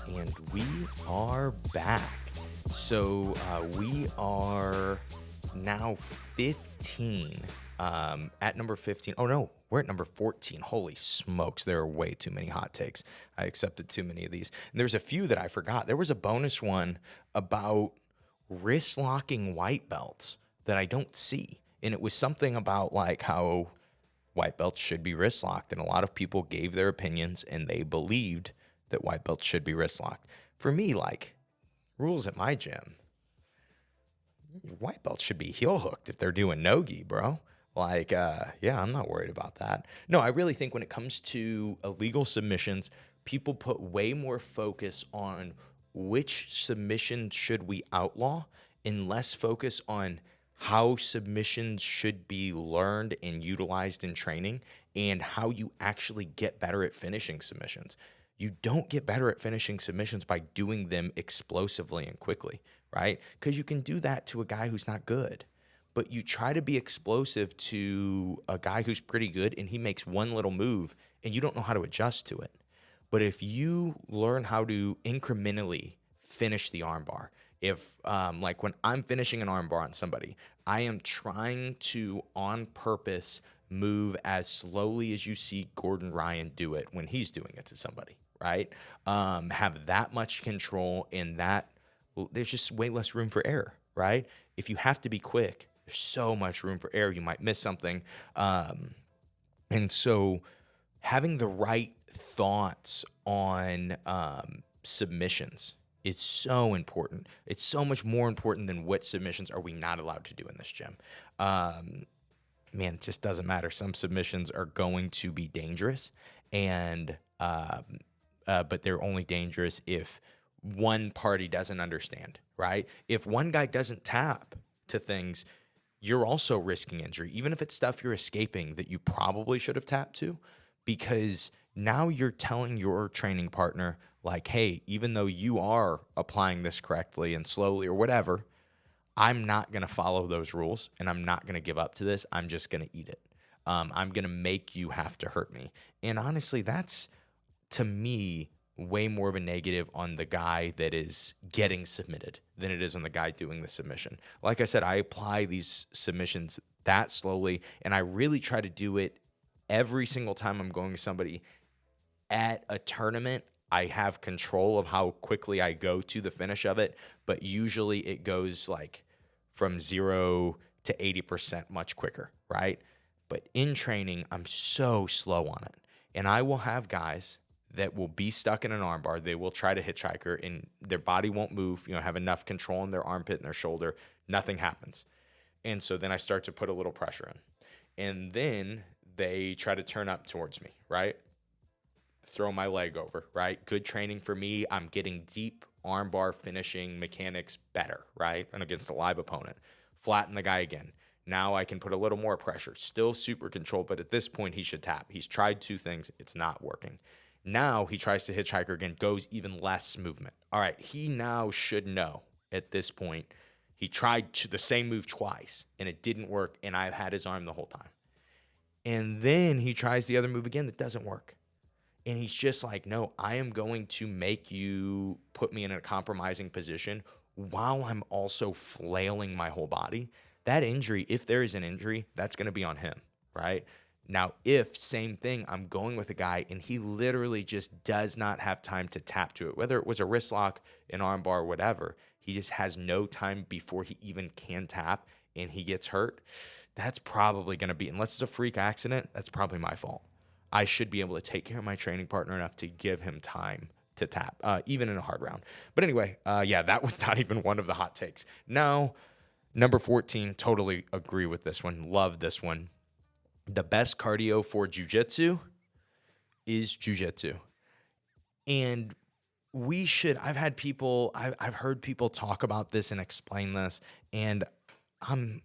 And we are back. So we are now 15, at number 15. Oh no, we're at number 14. Holy smokes, there are way too many hot takes. I accepted too many of these. And there's a few that I forgot. There was a bonus one about wrist locking white belts that I don't see. And it was something about like how white belts should be wrist locked. And a lot of people gave their opinions and they believed that white belts should be wrist locked. For me, like, rules at my gym, white belts should be heel hooked if they're doing no-gi, bro. Like, yeah, I'm not worried about that. No, I really think when it comes to illegal submissions, people put way more focus on which submission should we outlaw and less focus on how submissions should be learned and utilized in training and how you actually get better at finishing submissions. You don't get better at finishing submissions by doing them explosively and quickly, right? Because you can do that to a guy who's not good. But you try to be explosive to a guy who's pretty good and he makes one little move and you don't know how to adjust to it. But if you learn how to incrementally finish the armbar, if like when I'm finishing an armbar on somebody, I am trying to on purpose move as slowly as you see Gordon Ryan do it when he's doing it to somebody, right? Have that much control and that there's just way less room for error, right? If you have to be quick, there's so much room for error. You might miss something. And so having the right thoughts on submissions is so important. It's so much more important than what submissions are we not allowed to do in this gym. Man, it just doesn't matter. Some submissions are going to be dangerous, and but they're only dangerous if one party doesn't understand, right? If one guy doesn't tap to things, you're also risking injury, even if it's stuff you're escaping that you probably should have tapped to, because now you're telling your training partner, like, hey, even though you are applying this correctly and slowly or whatever, I'm not going to follow those rules and I'm not going to give up to this. I'm just going to eat it. I'm going to make you have to hurt me. And honestly, that's, to me, way more of a negative on the guy that is getting submitted than it is on the guy doing the submission. Like I said, I apply these submissions that slowly, and I really try to do it every single time I'm going to somebody at a tournament. I have control of how quickly I go to the finish of it, but usually it goes like from 0 to 80% much quicker, right? But in training, I'm so slow on it. And I will have guys that will be stuck in an armbar. They will try to hitchhiker and their body won't move, have enough control in their armpit and their shoulder. Nothing happens. And so then I start to put a little pressure in. And then they try to turn up towards me, right? Throw my leg over, right? Good training for me. I'm getting deep armbar finishing mechanics better, right? And against a live opponent. Flatten the guy again. Now I can put a little more pressure. Still super controlled, but at this point he should tap. He's tried 2 things. It's not working. Now he tries to hitchhiker again, goes even less movement. All right, he now should know at this point. He tried the same move twice, and it didn't work, and I've had his arm the whole time. And then he tries the other move again that doesn't work. And he's just like, no, I am going to make you put me in a compromising position while I'm also flailing my whole body. That injury, if there is an injury, that's going to be on him, right? Now, if, same thing, I'm going with a guy and he literally just does not have time to tap to it, whether it was a wrist lock, an arm bar, whatever, he just has no time before he even can tap and he gets hurt, that's probably going to be, unless it's a freak accident, that's probably my fault. I should be able to take care of my training partner enough to give him time to tap, even in a hard round. But anyway, that was not even one of the hot takes. Now, number 14, totally agree with this one. Love this one. The best cardio for jiu-jitsu is jiu-jitsu. And I've heard people talk about this and explain this, and I'm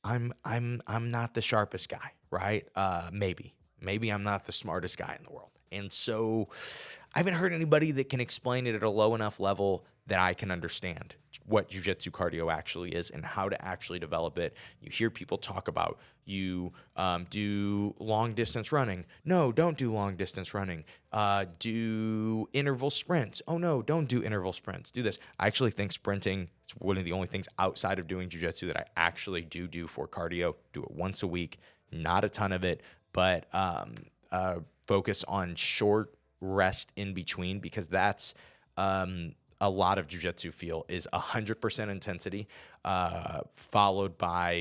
not the sharpest guy, right? Maybe I'm not the smartest guy in the world. And so I haven't heard anybody that can explain it at a low enough level that I can understand what jiu-jitsu cardio actually is and how to actually develop it. You hear people talk about you do long distance running. No, don't do long distance running. Do interval sprints. Oh no, don't do interval sprints. Do this. I actually think sprinting is one of the only things outside of doing jiu-jitsu that I actually do for cardio. Do it once a week, not a ton of it, but focus on short rest in between, because that's a lot of jiu-jitsu feel is 100% intensity followed by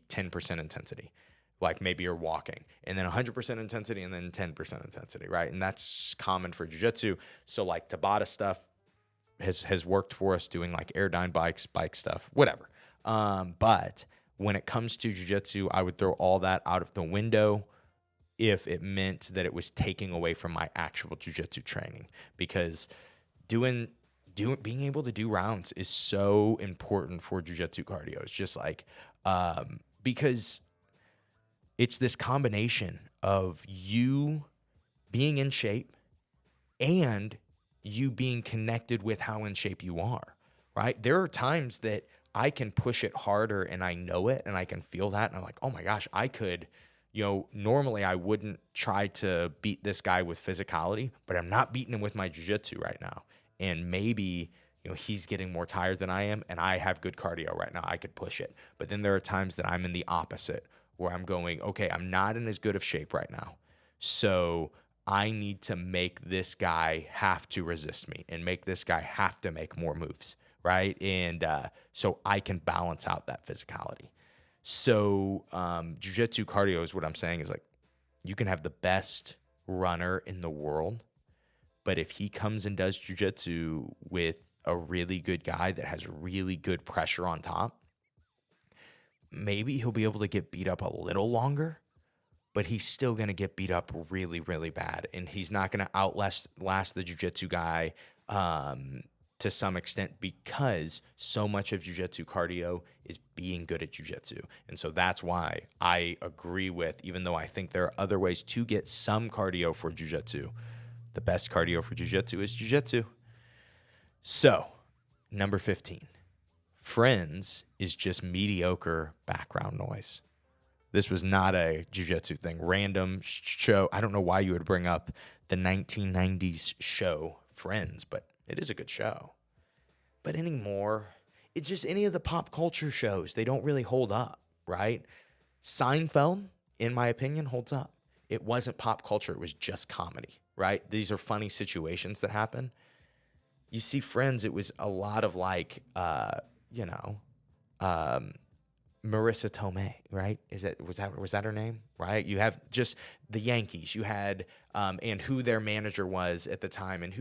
10% intensity. Like maybe you're walking, and then 100% intensity and then 10% intensity, right? And that's common for jiu-jitsu. So like Tabata stuff has worked for us, doing like Airdyne bike stuff, whatever. But when it comes to jiu-jitsu, I would throw all that out of the window if it meant that it was taking away from my actual jiu-jitsu training, because being able to do rounds is so important for jiu-jitsu cardio. It's just like, because it's this combination of you being in shape and you being connected with how in shape you are, right? There are times that I can push it harder and I know it and I can feel that. And I'm like, oh my gosh, I could, normally I wouldn't try to beat this guy with physicality, but I'm not beating him with my jiu-jitsu right now. And maybe, he's getting more tired than I am, and I have good cardio right now. I could push it. But then there are times that I'm in the opposite, where I'm going, okay, I'm not in as good of shape right now. So I need to make this guy have to resist me and make this guy have to make more moves, right? And so I can balance out that physicality. So jiu-jitsu cardio is what I'm saying is like, you can have the best runner in the world, but if he comes and does jiu-jitsu with a really good guy that has really good pressure on top, maybe he'll be able to get beat up a little longer, but he's still going to get beat up really, really bad. And he's not going to outlast the jiu-jitsu guy to some extent, because so much of jiu-jitsu cardio is being good at jiu-jitsu. And so that's why I agree with, even though I think there are other ways to get some cardio for jiu-jitsu, the best cardio for jiu-jitsu is jiu-jitsu. So, number 15, friends is just mediocre background noise. This was not a jiu-jitsu thing. Random show. I don't know why you would bring up the 1990s show Friends, but it is a good show. But anymore, it's just any of the pop culture shows. They don't really hold up, right? Seinfeld, in my opinion, holds up. It wasn't pop culture. It was just comedy, right? These are funny situations that happen. You see Friends, it was a lot of like, Marissa Tomei, right? Was that her name? Right? You have just the Yankees. You had and who their manager was at the time, and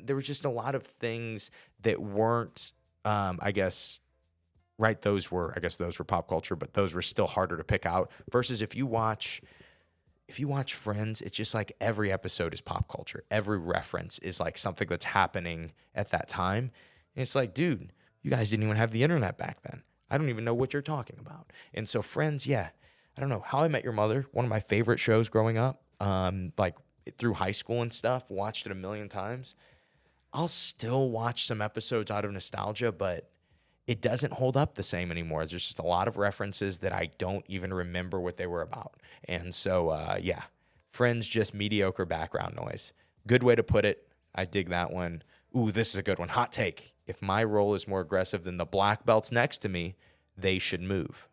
there was just a lot of things that weren't, I guess those were pop culture, but those were still harder to pick out. Versus if you watch Friends, it's just like every episode is pop culture. Every reference is like something that's happening at that time. And it's like, dude, you guys didn't even have the internet back then. I don't even know what you're talking about. And so Friends, yeah, I don't know. How I Met Your Mother, one of my favorite shows growing up, like through high school and stuff, watched it a million times. I'll still watch some episodes out of nostalgia, but it doesn't hold up the same anymore. There's just a lot of references that I don't even remember what they were about. And so, yeah, Friends, just mediocre background noise. Good way to put it. I dig that one. Ooh, this is a good one. Hot take. If my role is more aggressive than the black belts next to me, they should move.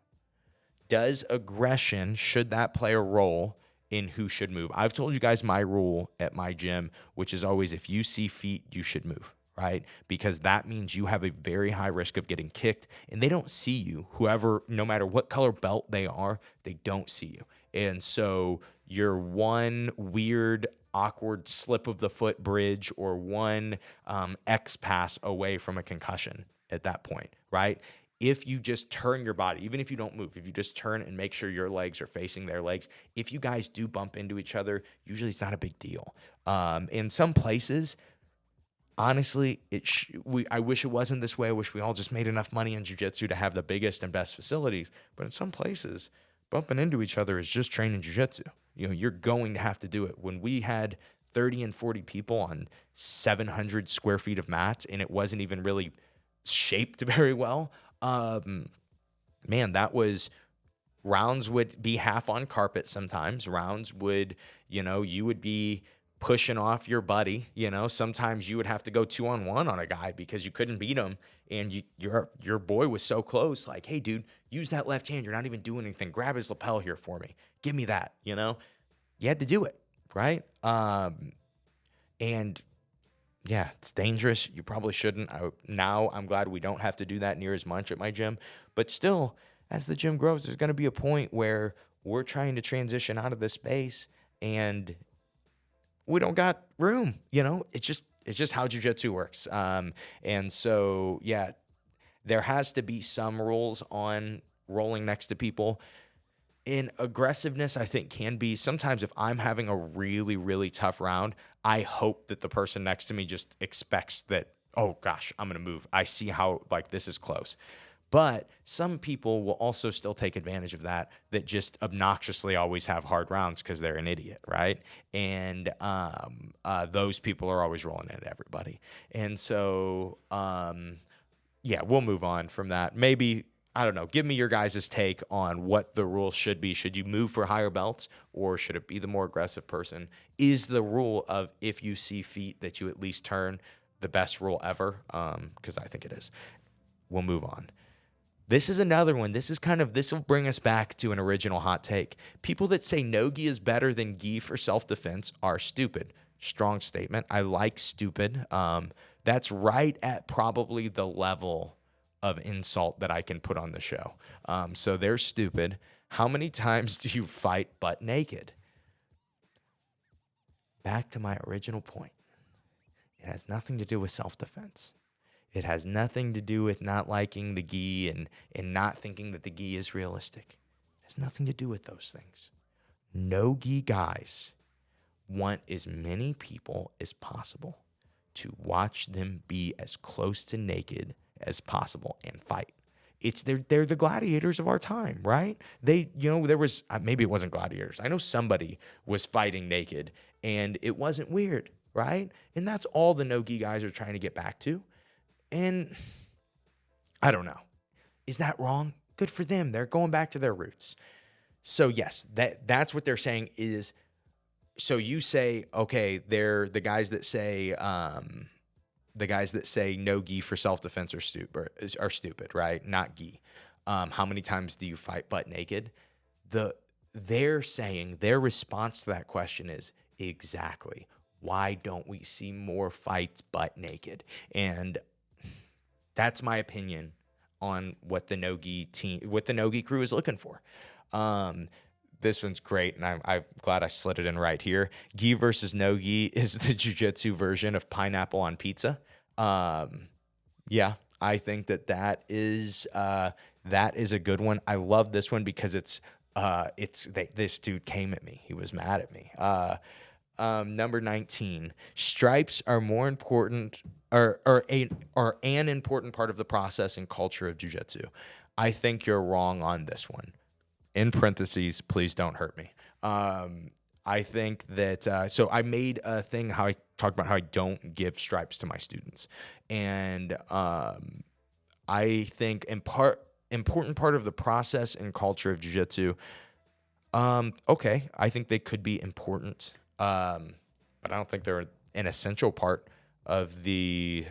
Should that play a role in who should move? I've told you guys my rule at my gym, which is always if you see feet, you should move, right? Because that means you have a very high risk of getting kicked, and they don't see you. Whoever, no matter what color belt they are, they don't see you. And so you're one weird awkward slip of the foot bridge or one X pass away from a concussion at that point, right? If you just turn your body, even if you don't move, if you just turn and make sure your legs are facing their legs, if you guys do bump into each other, usually it's not a big deal. In some places, honestly, I wish it wasn't this way. I wish we all just made enough money in jiu-jitsu to have the biggest and best facilities. But in some places, bumping into each other is just training jiu-jitsu. You know, you're going to have to do it. When we had 30 and 40 people on 700 square feet of mats and it wasn't even really shaped very well, man, that was rounds would be half on carpet sometimes. Rounds would, you would be pushing off your buddy. Sometimes you would have to go 2-on-1 on a guy because you couldn't beat him. And your boy was so close, like, hey, dude, use that left hand. You're not even doing anything. Grab his lapel here for me. Give me that, You had to do it, right? And yeah, it's dangerous. You probably shouldn't. Now I'm glad we don't have to do that near as much at my gym. But still, as the gym grows, there's going to be a point where we're trying to transition out of this space and we don't got room. It's just how jiu-jitsu works. And so, yeah, there has to be some rules on rolling next to people. In aggressiveness, I think can be sometimes if I'm having a really, really tough round, I hope that the person next to me just expects that, oh gosh, I'm going to move. I see how this is close. But some people will also still take advantage of that just obnoxiously always have hard rounds because they're an idiot, right? And those people are always rolling into everybody. And so, yeah, we'll move on from that. Maybe, I don't know, give me your guys' take on what the rule should be. Should you move for higher belts or should it be the more aggressive person? Is the rule of if you see feet that you at least turn the best rule ever? Because I think it is. We'll move on. This is another one. This will bring us back to an original hot take. People that say no gi is better than gi for self-defense are stupid. Strong statement. I like stupid. That's right at probably the level of insult that I can put on the show. So they're stupid. How many times do you fight butt naked? Back to my original point. It has nothing to do with self-defense. It has nothing to do with not liking the gi and not thinking that the gi is realistic. It has nothing to do with those things. No gi guys want as many people as possible to watch them be as close to naked as possible and fight. They're the gladiators of our time, right? There was, maybe it wasn't gladiators. I know somebody was fighting naked and it wasn't weird, right? And that's all the no-gi guys are trying to get back to. And I don't know. Is that wrong? Good for them. They're going back to their roots. So yes, that's what they're saying is, so you say, okay, they're the guys that say no gi for self-defense are stupid, right? Not gi. How many times do you fight butt naked? They're saying their response to that question is exactly, why don't we see more fights butt naked? And that's my opinion on what the no-gi crew is looking for. This one's great, and I'm glad I slid it in right here. Gi versus no-gi is the jiu-jitsu version of pineapple on pizza. Yeah, I think that is a good one. I love this one because this dude came at me. He was mad at me. Number 19, stripes are more important are an important part of the process and culture of jiu-jitsu. I think you're wrong on this one. In parentheses, please don't hurt me. I think that, so I made a thing how I talked about how I don't give stripes to my students. And I think important part of the process and culture of jiu-jitsu, okay, I think they could be important, but I don't think they're an essential part of the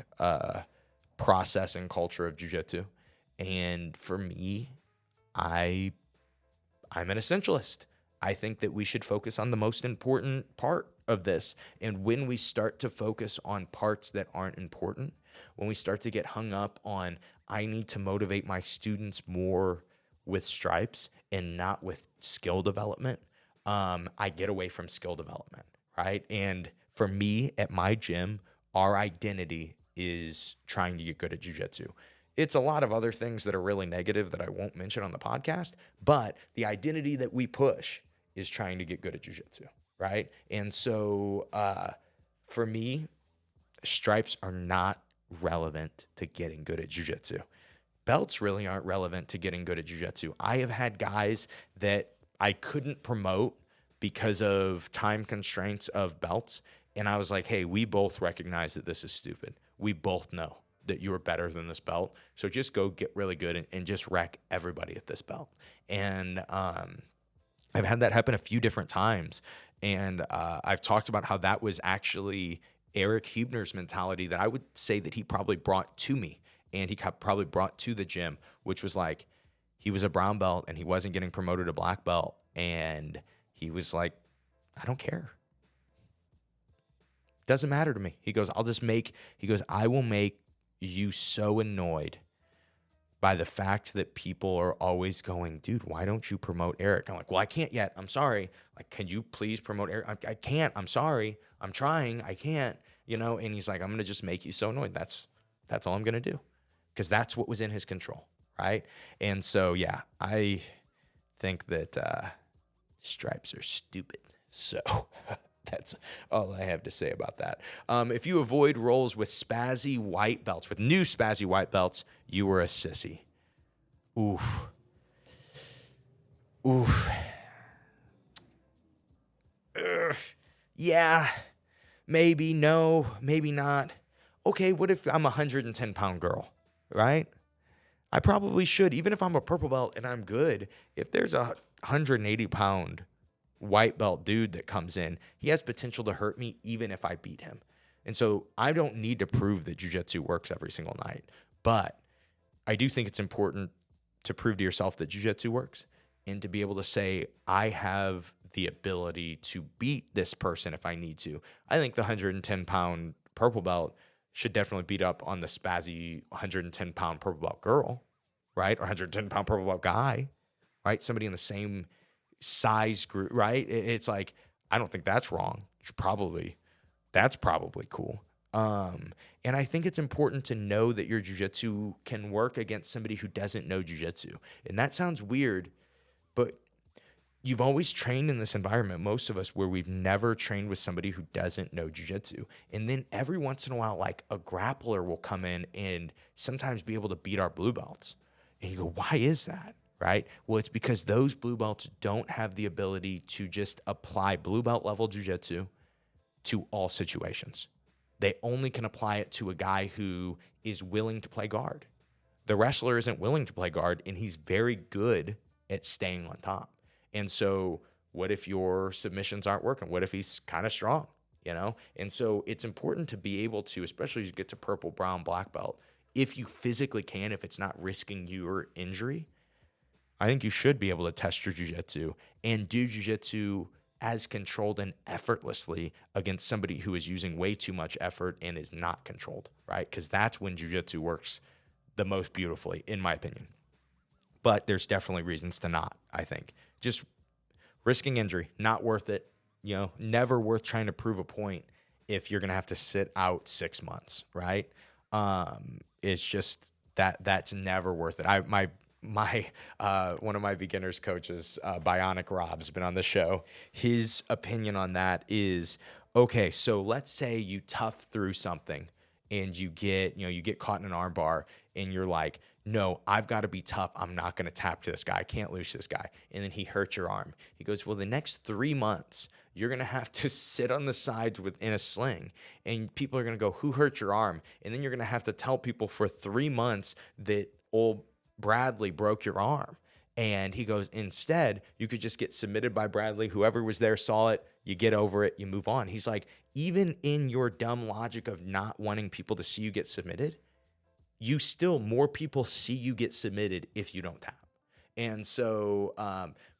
process and culture of jiu-jitsu. And for me, I'm an essentialist. I think that we should focus on the most important part of this. And when we start to focus on parts that aren't important, when we start to get hung up on, I need to motivate my students more with stripes and not with skill development, I get away from skill development, right? And for me at my gym, our identity is trying to get good at jiu-jitsu. It's a lot of other things that are really negative that I won't mention on the podcast, but the identity that we push is trying to get good at jiu-jitsu, right? And so for me, stripes are not relevant to getting good at jiu-jitsu. Belts really aren't relevant to getting good at jiu-jitsu. I have had guys that I couldn't promote because of time constraints of belts, and I was like, hey, we both recognize that this is stupid. We both know that you are better than this belt. So just go get really good and just wreck everybody at this belt. And I've had that happen a few different times. And I've talked about how that was actually Eric Huebner's mentality that I would say that he probably brought to me and he probably brought to the gym, which was like, he was a brown belt and he wasn't getting promoted to black belt. And he was like, I don't care. Doesn't matter to me. He goes, I will make you so annoyed by the fact that people are always going, dude, why don't you promote Eric? I'm like, well, I can't yet. I'm sorry. Like, can you please promote Eric? I can't. I'm sorry. I'm trying. I can't, and he's like, I'm going to just make you so annoyed. That's all I'm going to do. Because that's what was in his control. Right. And so, yeah, I think that stripes are stupid. So that's all I have to say about that. If you avoid rolls with new spazzy white belts, you were a sissy. Oof. Ugh. Yeah, maybe, no, maybe not. Okay, what if I'm a 110-pound girl, right? I probably should, even if I'm a purple belt and I'm good. If there's a 180-pound white belt dude that comes in, he has potential to hurt me even if I beat him. And so I don't need to prove that jiu-jitsu works every single night. But I do think it's important to prove to yourself that jiu-jitsu works and to be able to say, I have the ability to beat this person if I need to. I think the 110-pound purple belt should definitely beat up on the spazzy 110-pound purple belt girl, right? Or 110-pound purple belt guy, right? Somebody in the same size group, right? It's like, I don't think that's wrong. That's probably cool. And I think it's important to know that your jiu-jitsu can work against somebody who doesn't know jiu-jitsu. And that sounds weird, but you've always trained in this environment, most of us, where we've never trained with somebody who doesn't know jiu-jitsu. And then every once in a while, like a grappler will come in and sometimes be able to beat our blue belts. And you go, why is that? Right? Well, it's because those blue belts don't have the ability to just apply blue belt level jiu-jitsu to all situations. They only can apply it to a guy who is willing to play guard. The wrestler isn't willing to play guard, and he's very good at staying on top. And so what if your submissions aren't working? What if he's kind of strong, you know? And so it's important to be able to, especially as you get to purple, brown, black belt, if you physically can, if it's not risking your injury, I think you should be able to test your jiu-jitsu and do jiu-jitsu as controlled and effortlessly against somebody who is using way too much effort and is not controlled, right? Because that's when jiu-jitsu works the most beautifully, in my opinion. But there's definitely reasons to not, I think. Just risking injury, not worth it. You know, never worth trying to prove a point if you're going to have to sit out 6 months, right? It's just that's never worth it. One of my beginners coaches, Bionic Rob's been on the show. His opinion on that is, okay, so let's say you tough through something and you get caught in an arm bar and you're like, no, I've got to be tough. I'm not going to tap to this guy. I can't lose this guy. And then he hurts your arm. He goes, well, the next 3 months, you're going to have to sit on the sides in a sling. And people are going to go, who hurt your arm? And then you're going to have to tell people for 3 months that old Bradley broke your arm. And he goes, instead, you could just get submitted by Bradley. Whoever was there saw it. You get over it. You move on. He's like, even in your dumb logic of not wanting people to see you get submitted, more people see you get submitted if you don't tap. And so,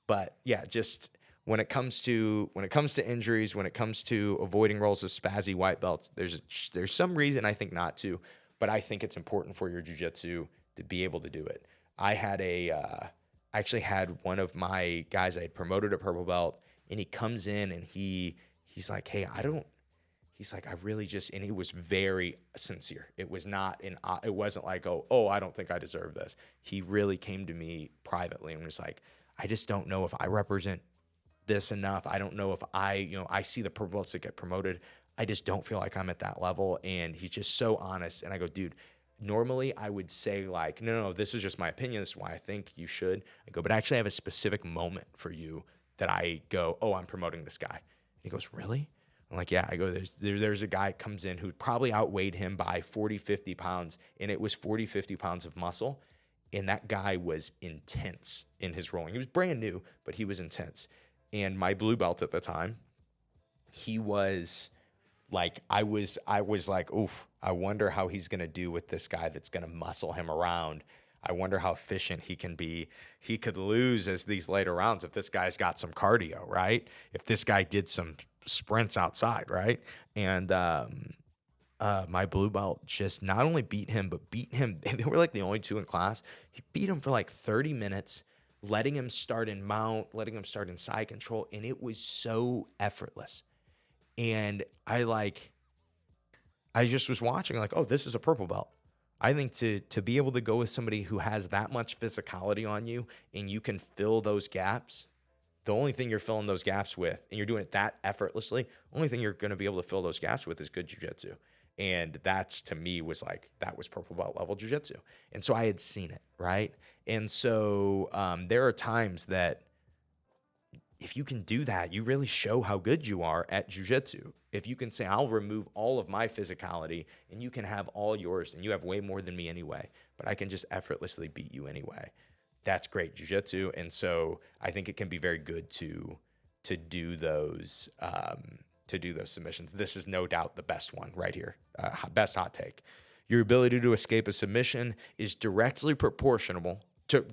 but yeah, just when it comes to injuries, when it comes to avoiding rolls with spazzy white belts, there's some reason I think not to, but I think it's important for your jiu-jitsu to be able to do it. I actually had one of my guys I had promoted a purple belt, and he comes in and he's like, hey, he's like, I really and he was very sincere. It wasn't like, oh, I don't think I deserve this. He really came to me privately and was like, I just don't know if I represent this enough. I don't know if I see the purple belts that get promoted. I just don't feel like I'm at that level. And he's just so honest. And I go, dude, normally I would say like, no, this is just my opinion. This is why I think you should. I go, but I actually have a specific moment for you that I go, oh, I'm promoting this guy. And he goes, really? I'm like, yeah. I go, there's a guy comes in who probably outweighed him by 40, 50 pounds. And it was 40, 50 pounds of muscle. And that guy was intense in his rolling. He was brand new, but he was intense. And my blue belt at the time, he was like, I was like, oof, I wonder how he's going to do with this guy that's going to muscle him around. I wonder how efficient he can be. He could lose as these later rounds if this guy's got some cardio, right? If this guy did some sprints outside, right? And my blue belt just not only beat him, but beat him. They were like the only two in class. He beat him for like 30 minutes, letting him start in mount, letting him start in side control, and it was so effortless. And I just was watching like, oh, this is a purple belt. I think to be able to go with somebody who has that much physicality on you and you can fill those gaps, the only thing you're filling those gaps with, and you're doing it that effortlessly, only thing you're going to be able to fill those gaps with is good jiu-jitsu. And that's, to me, was like, that was purple belt level jiu-jitsu. And so I had seen it, right? And so there are times that if you can do that, you really show how good you are at jiu-jitsu. If you can say, I'll remove all of my physicality and you can have all yours, and you have way more than me anyway, but I can just effortlessly beat you anyway. That's great jiu-jitsu. And so I think it can be very good to do those submissions. This is no doubt the best one right here. Best hot take. Your ability to escape a submission is directly proportional to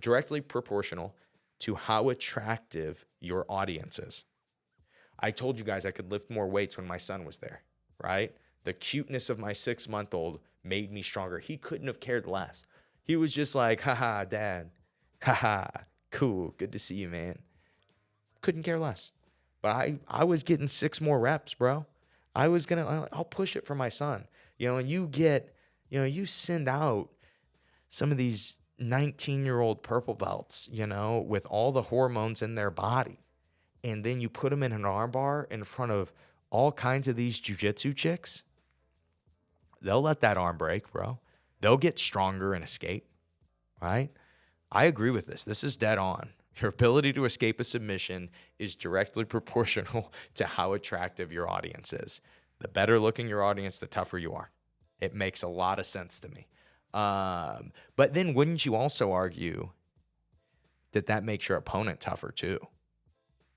how attractive your audience is. I told you guys I could lift more weights when my son was there, right? The cuteness of my 6-month-old made me stronger. He couldn't have cared less. He was just like, haha, dad. Haha, cool. Good to see you, man. Couldn't care less. But I was getting 6 more reps, bro. I'll push it for my son. And you send out some of these 19-year-old purple belts, with all the hormones in their body. And then you put them in an arm bar in front of all kinds of these jiu-jitsu chicks. They'll let that arm break, bro. They'll get stronger and escape, right? I agree with this. This is dead on. Your ability to escape a submission is directly proportional to how attractive your audience is. The better looking your audience, the tougher you are. It makes a lot of sense to me. But then wouldn't you also argue that makes your opponent tougher too?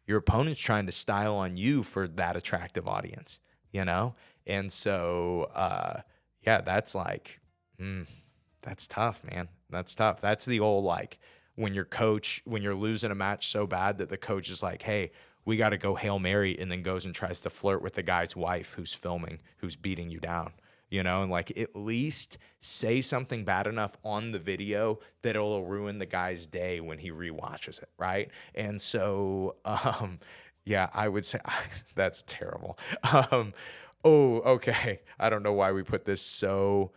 Your opponent's trying to style on you for that attractive audience, you know? And so, yeah, that's like, that's tough, man. That's tough. That's the old, like, when you're losing a match so bad that the coach is like, hey, we got to go Hail Mary, and then goes and tries to flirt with the guy's wife who's filming, who's beating you down, you know? And like, at least say something bad enough on the video that it'll ruin the guy's day when he rewatches it, right? And so, yeah, I would say that's terrible. Oh, okay. I don't know why we put this so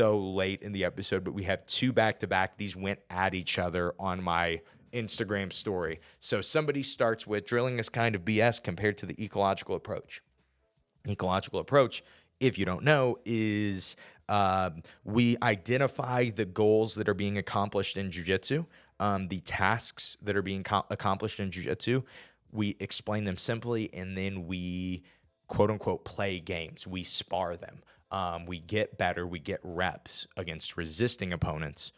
late in the episode, but we have 2 back-to-back. These went at each other on my Instagram story. So somebody starts with, drilling is kind of BS compared to the ecological approach. Ecological approach, if you don't know, is we identify the goals that are being accomplished in jiu-jitsu, the tasks that are being accomplished in jiu-jitsu. We explain them simply, and then we, quote unquote, play games. We spar them. We get better. We get reps against resisting opponents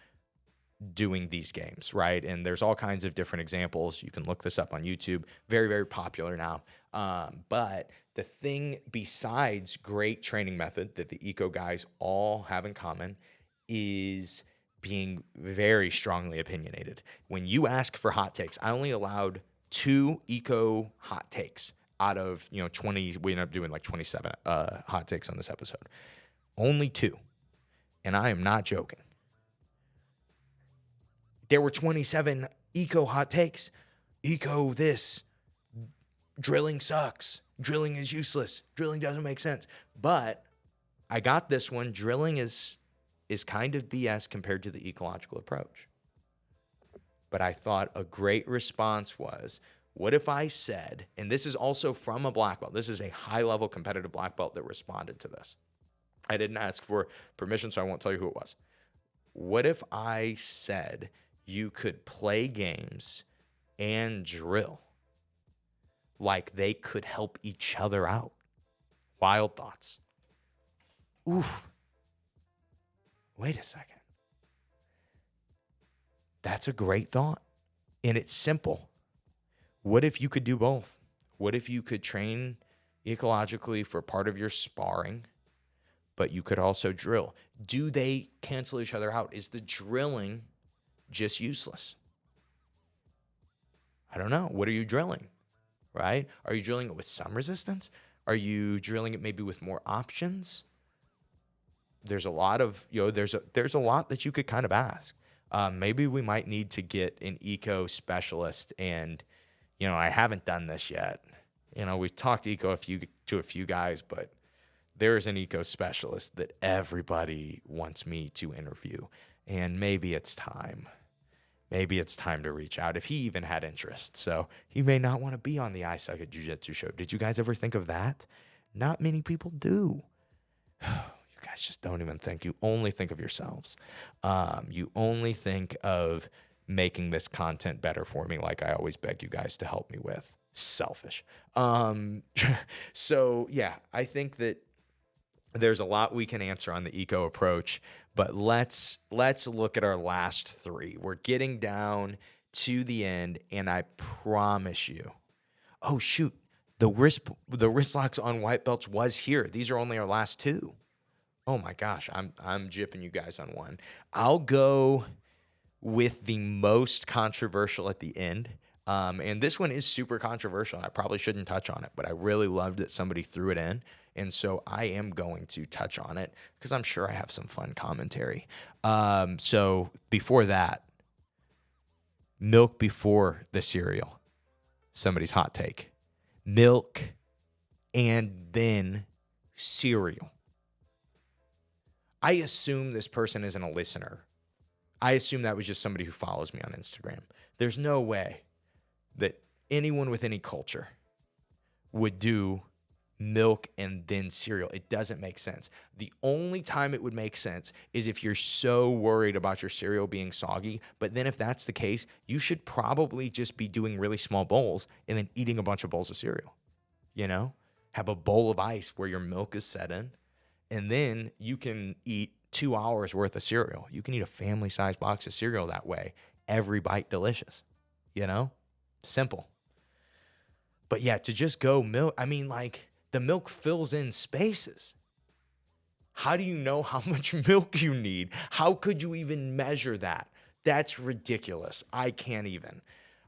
doing these games, right? And there's all kinds of different examples. You can look this up on YouTube. Very, very popular now. But the thing besides great training method that the eco guys all have in common is being very strongly opinionated. When you ask for hot takes, I only allowed 2 eco hot takes out of 20. We ended up doing like 27 hot takes on this episode. Only 2. And I am not joking. There were 27 eco hot takes. Eco this. Drilling sucks. Drilling is useless. Drilling doesn't make sense. But I got this one. Drilling is kind of BS compared to the ecological approach. But I thought a great response was, what if I said, and this is also from a black belt. This is a high-level competitive black belt that responded to this. I didn't ask for permission, so I won't tell you who it was. What if I said you could play games and drill like they could help each other out? Wild thoughts. Oof. Wait a second. That's a great thought. And it's simple. What if you could do both? What if you could train ecologically for part of your sparring, but you could also drill? Do they cancel each other out? Is the drilling just useless? I don't know. What are you drilling, right? Are you drilling it with some resistance? Are you drilling it maybe with more options? There's a lot of, there's a lot that you could kind of ask. Maybe we might need to get an eco specialist, and I haven't done this yet. We've talked eco to a few guys, but there is an eco specialist that everybody wants me to interview, and maybe it's time. Maybe it's time to reach out if he even had interest. So he may not want to be on the I Suck at Jiu-Jitsu show. Did you guys ever think of that? Not many people do. You guys just don't even think. You only think of yourselves. You only think of making this content better for me, like I always beg you guys to help me with. Selfish. So yeah, I think that there's a lot we can answer on the eco approach, but let's look at our last 3. We're getting down to the end, and I promise you, oh shoot, the wrist locks on white belts was here. These are only our last 2. Oh my gosh, I'm gypping you guys on one. I'll go with the most controversial at the end. And this one is super controversial. I probably shouldn't touch on it, but I really loved that somebody threw it in. And so I am going to touch on it because I'm sure I have some fun commentary. So before that, milk before the cereal. Somebody's hot take. Milk and then cereal. I assume this person isn't a listener. I assume that was just somebody who follows me on Instagram. There's no way that anyone with any culture would do milk and then cereal. It doesn't make sense. The only time it would make sense is if you're so worried about your cereal being soggy. But then if that's the case, you should probably just be doing really small bowls and then eating a bunch of bowls of cereal. Have a bowl of ice where your milk is set in, and then you can eat 2 hours worth of cereal. You can eat a family-sized box of cereal that way. Every bite delicious. Simple. But yeah, to just go milk, I mean, like, the milk fills in spaces. How do you know how much milk you need? How could you even measure that? That's ridiculous. I can't even.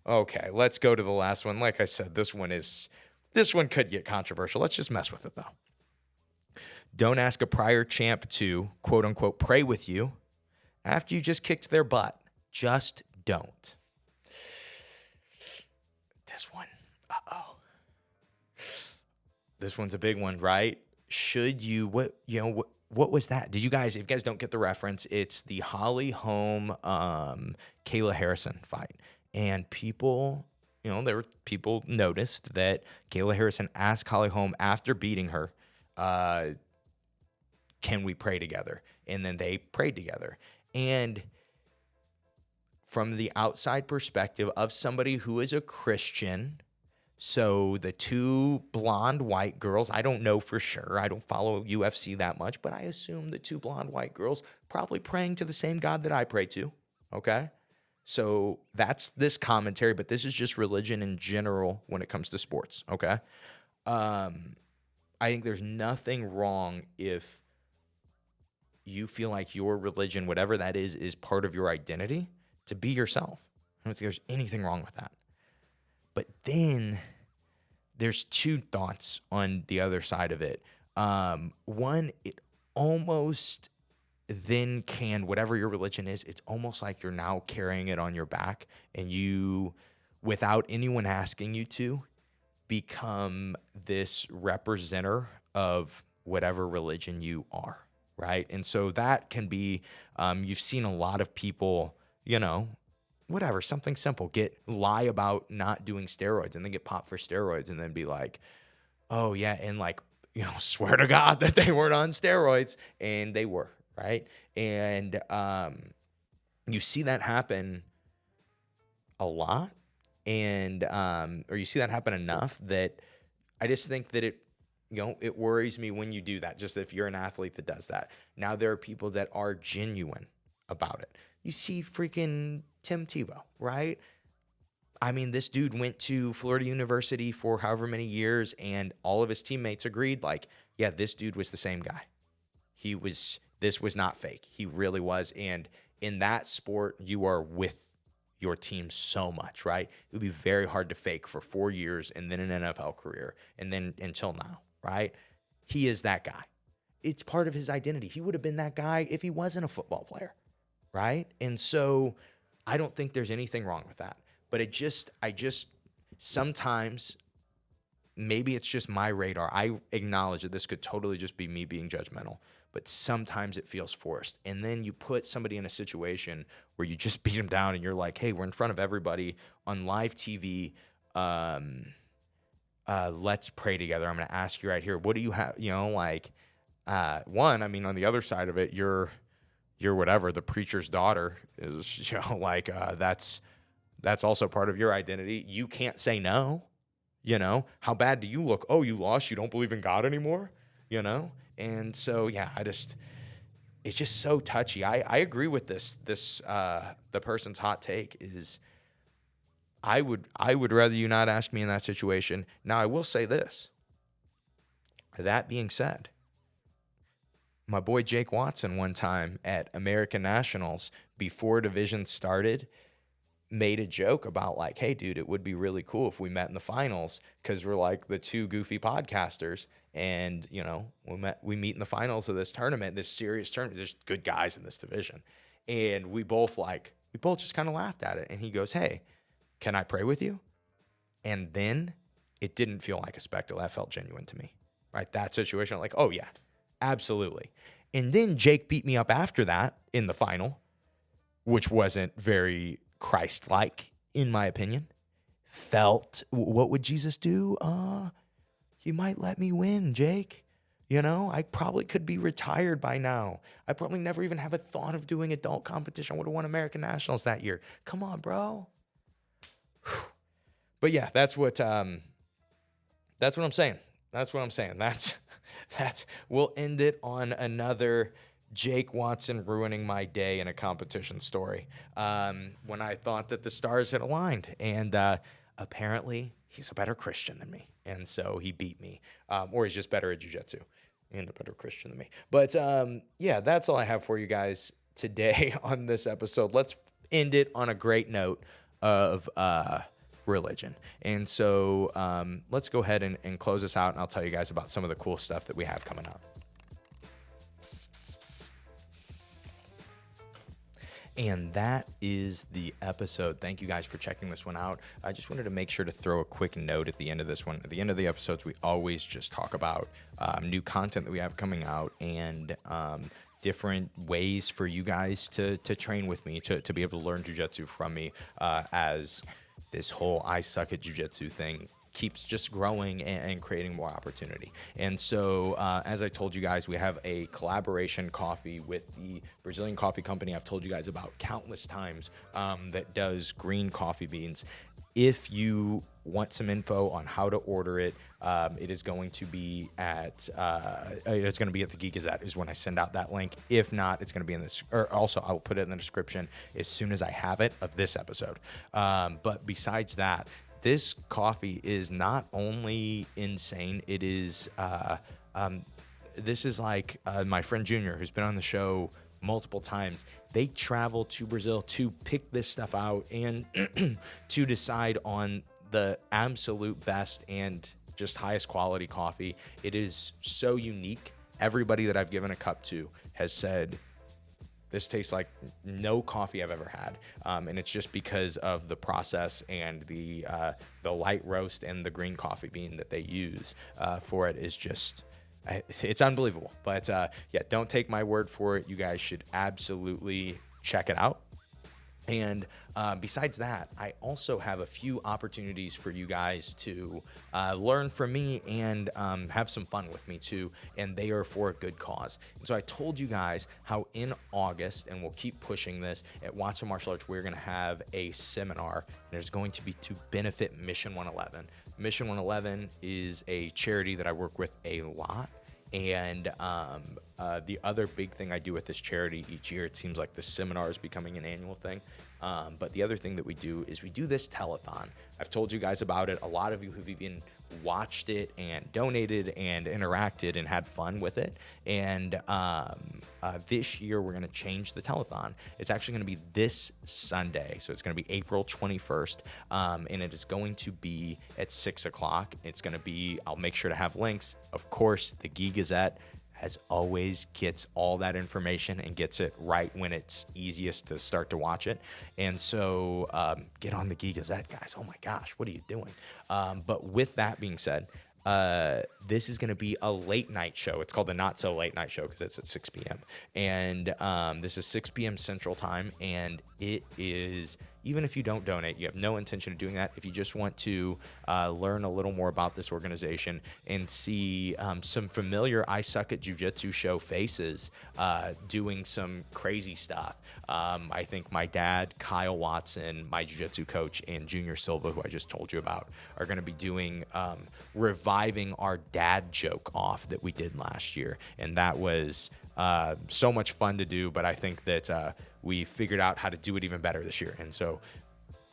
Okay, let's go to the last one. Like I said, this one could get controversial. Let's just mess with it, though. Don't ask a prior champ to, quote unquote, pray with you after you just kicked their butt. Just don't. This one. Uh-oh. This one's a big one, right? Should you, what was that? Did you guys, if you guys don't get the reference, it's the Holly Holm, Kayla Harrison fight. And people, people noticed that Kayla Harrison asked Holly Holm after beating her, can we pray together? And then they prayed together. And from the outside perspective of somebody who is a Christian, so the two blonde white girls, I don't know for sure. I don't follow UFC that much, but I assume the two blonde white girls probably praying to the same God that I pray to, okay? So that's this commentary, but this is just religion in general when it comes to sports, okay? I think there's nothing wrong if you feel like your religion, whatever that is part of your identity, to be yourself. I don't think there's anything wrong with that. But then there's two thoughts on the other side of it. One, it almost then can, whatever your religion is, it's almost like you're now carrying it on your back and you, without anyone asking you to, become this representer of whatever religion you are, right? And so that can be, you've seen a lot of people, whatever, something simple, lie about not doing steroids and then get popped for steroids and then be like, oh yeah, and like, swear to God that they weren't on steroids, and they were, right? And you see that happen a lot, and or you see that happen enough that I just think that it worries me when you do that, just if you're an athlete that does that. Now there are people that are genuine about it. You see freaking Tim Tebow, right? I mean, this dude went to Florida University for however many years, and all of his teammates agreed, like, yeah, this dude was the same guy. This was not fake. He really was. And in that sport, you are with your team so much, right? It would be very hard to fake for 4 years and then an NFL career and then until now, right? He is that guy. It's part of his identity. He would have been that guy if he wasn't a football player, right? And so I don't think there's anything wrong with that. But I just sometimes, maybe it's just my radar. I acknowledge that this could totally just be me being judgmental, but sometimes it feels forced. And then you put somebody in a situation where you just beat them down and you're like, hey, we're in front of everybody on live TV. Let's pray together. I'm going to ask you right here. What do you have? One, I mean, on the other side of it, you're whatever, the preacher's daughter is, that's also part of your identity. You can't say no, how bad do you look? Oh, you lost. You don't believe in God anymore, And so, yeah, it's just so touchy. I agree with this, the person's hot take is I would rather you not ask me in that situation. Now I will say this, that being said, my boy Jake Watson one time at American Nationals before division started made a joke about like, hey, dude, it would be really cool if we met in the finals because we're like the two goofy podcasters and, we meet in the finals of this tournament, this serious tournament. There's good guys in this division. And we both just kind of laughed at it. And he goes, hey, can I pray with you? And then it didn't feel like a spectacle. That felt genuine to me, right? That situation, like, oh yeah, absolutely. And then Jake beat me up after that in the final, which wasn't very Christ-like, in my opinion. What would Jesus do? He might let me win, Jake. I probably could be retired by now. I probably never even have a thought of doing adult competition. I would have won American Nationals that year. Come on, bro. But yeah, that's what I'm saying. We'll end it on another Jake Watson ruining my day in a competition story. When I thought that the stars had aligned. And apparently he's a better Christian than me. And so he beat me, or he's just better at jiu-jitsu and a better Christian than me. But yeah, that's all I have for you guys today on this episode. Let's end it on a great note of religion. And so let's go ahead and close this out, and I'll tell you guys about some of the cool stuff that we have coming up. And that is the episode. Thank you guys for checking this one out. I just wanted to make sure to throw a quick note at the end of this one. At the end of the episodes, we always just talk about new content that we have coming out and different ways for you guys to train with me, to be able to learn jiu-jitsu from me as this whole I suck at jiu-jitsu thing keeps just growing and creating more opportunity. And so, as I told you guys, we have a collaboration coffee with the Brazilian coffee company I've told you guys about countless times that does green coffee beans. If you want some info on how to order it, it is going to be at the Geek Gazette is when I send out that link. If not, it's going to be in this, or also I will put it in the description as soon as I have it of this episode. But besides that, this coffee is not only insane, it is, this is like my friend Junior, who's been on the show multiple times. They travel to Brazil to pick this stuff out and to decide on the absolute best and just highest quality coffee. It is so unique. Everybody that I've given a cup to has said, this tastes like no coffee I've ever had, and it's just because of the process and the light roast and the green coffee bean that they use for it is just, it's unbelievable. But yeah, don't take my word for it. You guys should absolutely check it out. And besides that, I also have a few opportunities for you guys to learn from me and have some fun with me too, and they are for a good cause. And so I told you guys how in August, and we'll keep pushing this, at Watson Martial Arts, we're going to have a seminar, and it's going to be to benefit Mission 111. Mission 111 is a charity that I work with a lot. And the other big thing I do with this charity each year, it seems like the seminar is becoming an annual thing. But the other thing that we do is we do this telethon. I've told you guys about it. A lot of you have even watched it and donated and interacted and had fun with it. And this year we're going to change the telethon. It's actually going to be this Sunday. So it's going to be April 21st. And it is going to be at 6 o'clock. It's going to be, I'll make sure to have links. Of course, the Geek Gazette, as always, gets all that information and gets it right when it's easiest to start to watch it. And so get on the Geek Gazette, guys. Oh my gosh, what are you doing? But with that being said, this is going to be a late night show. It's called the Not So Late Night Show because it's at 6 p.m. And this is 6 p.m. Central Time. And it is, even if you don't donate, you have no intention of doing that. If you just want to learn a little more about this organization and see some familiar I Suck at Jiu-Jitsu show faces doing some crazy stuff. I think my dad, Kyle Watson, my jiu-jitsu coach, and Junior Silva, who I just told you about, are going to be doing reviving our dad joke off that we did last year. And that was so much fun to do, but I think that we figured out how to do it even better this year. And so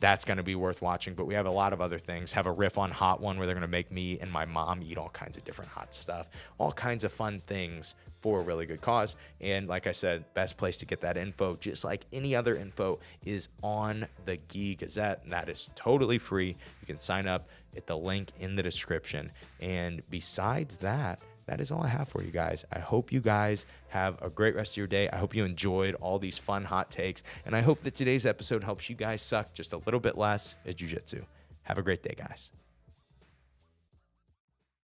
that's going to be worth watching. But we have a lot of other things. Have a riff on Hot One where they're going to make me and my mom eat all kinds of different hot stuff, all kinds of fun things for a really good cause. And like I said, best place to get that info, just like any other info, is on the Geek Gazette. And that is totally free. You can sign up at the link in the description. And besides that, that is all I have for you guys. I hope you guys have a great rest of your day. I hope you enjoyed all these fun hot takes. And I hope that today's episode helps you guys suck just a little bit less at jiu-jitsu. Have a great day, guys.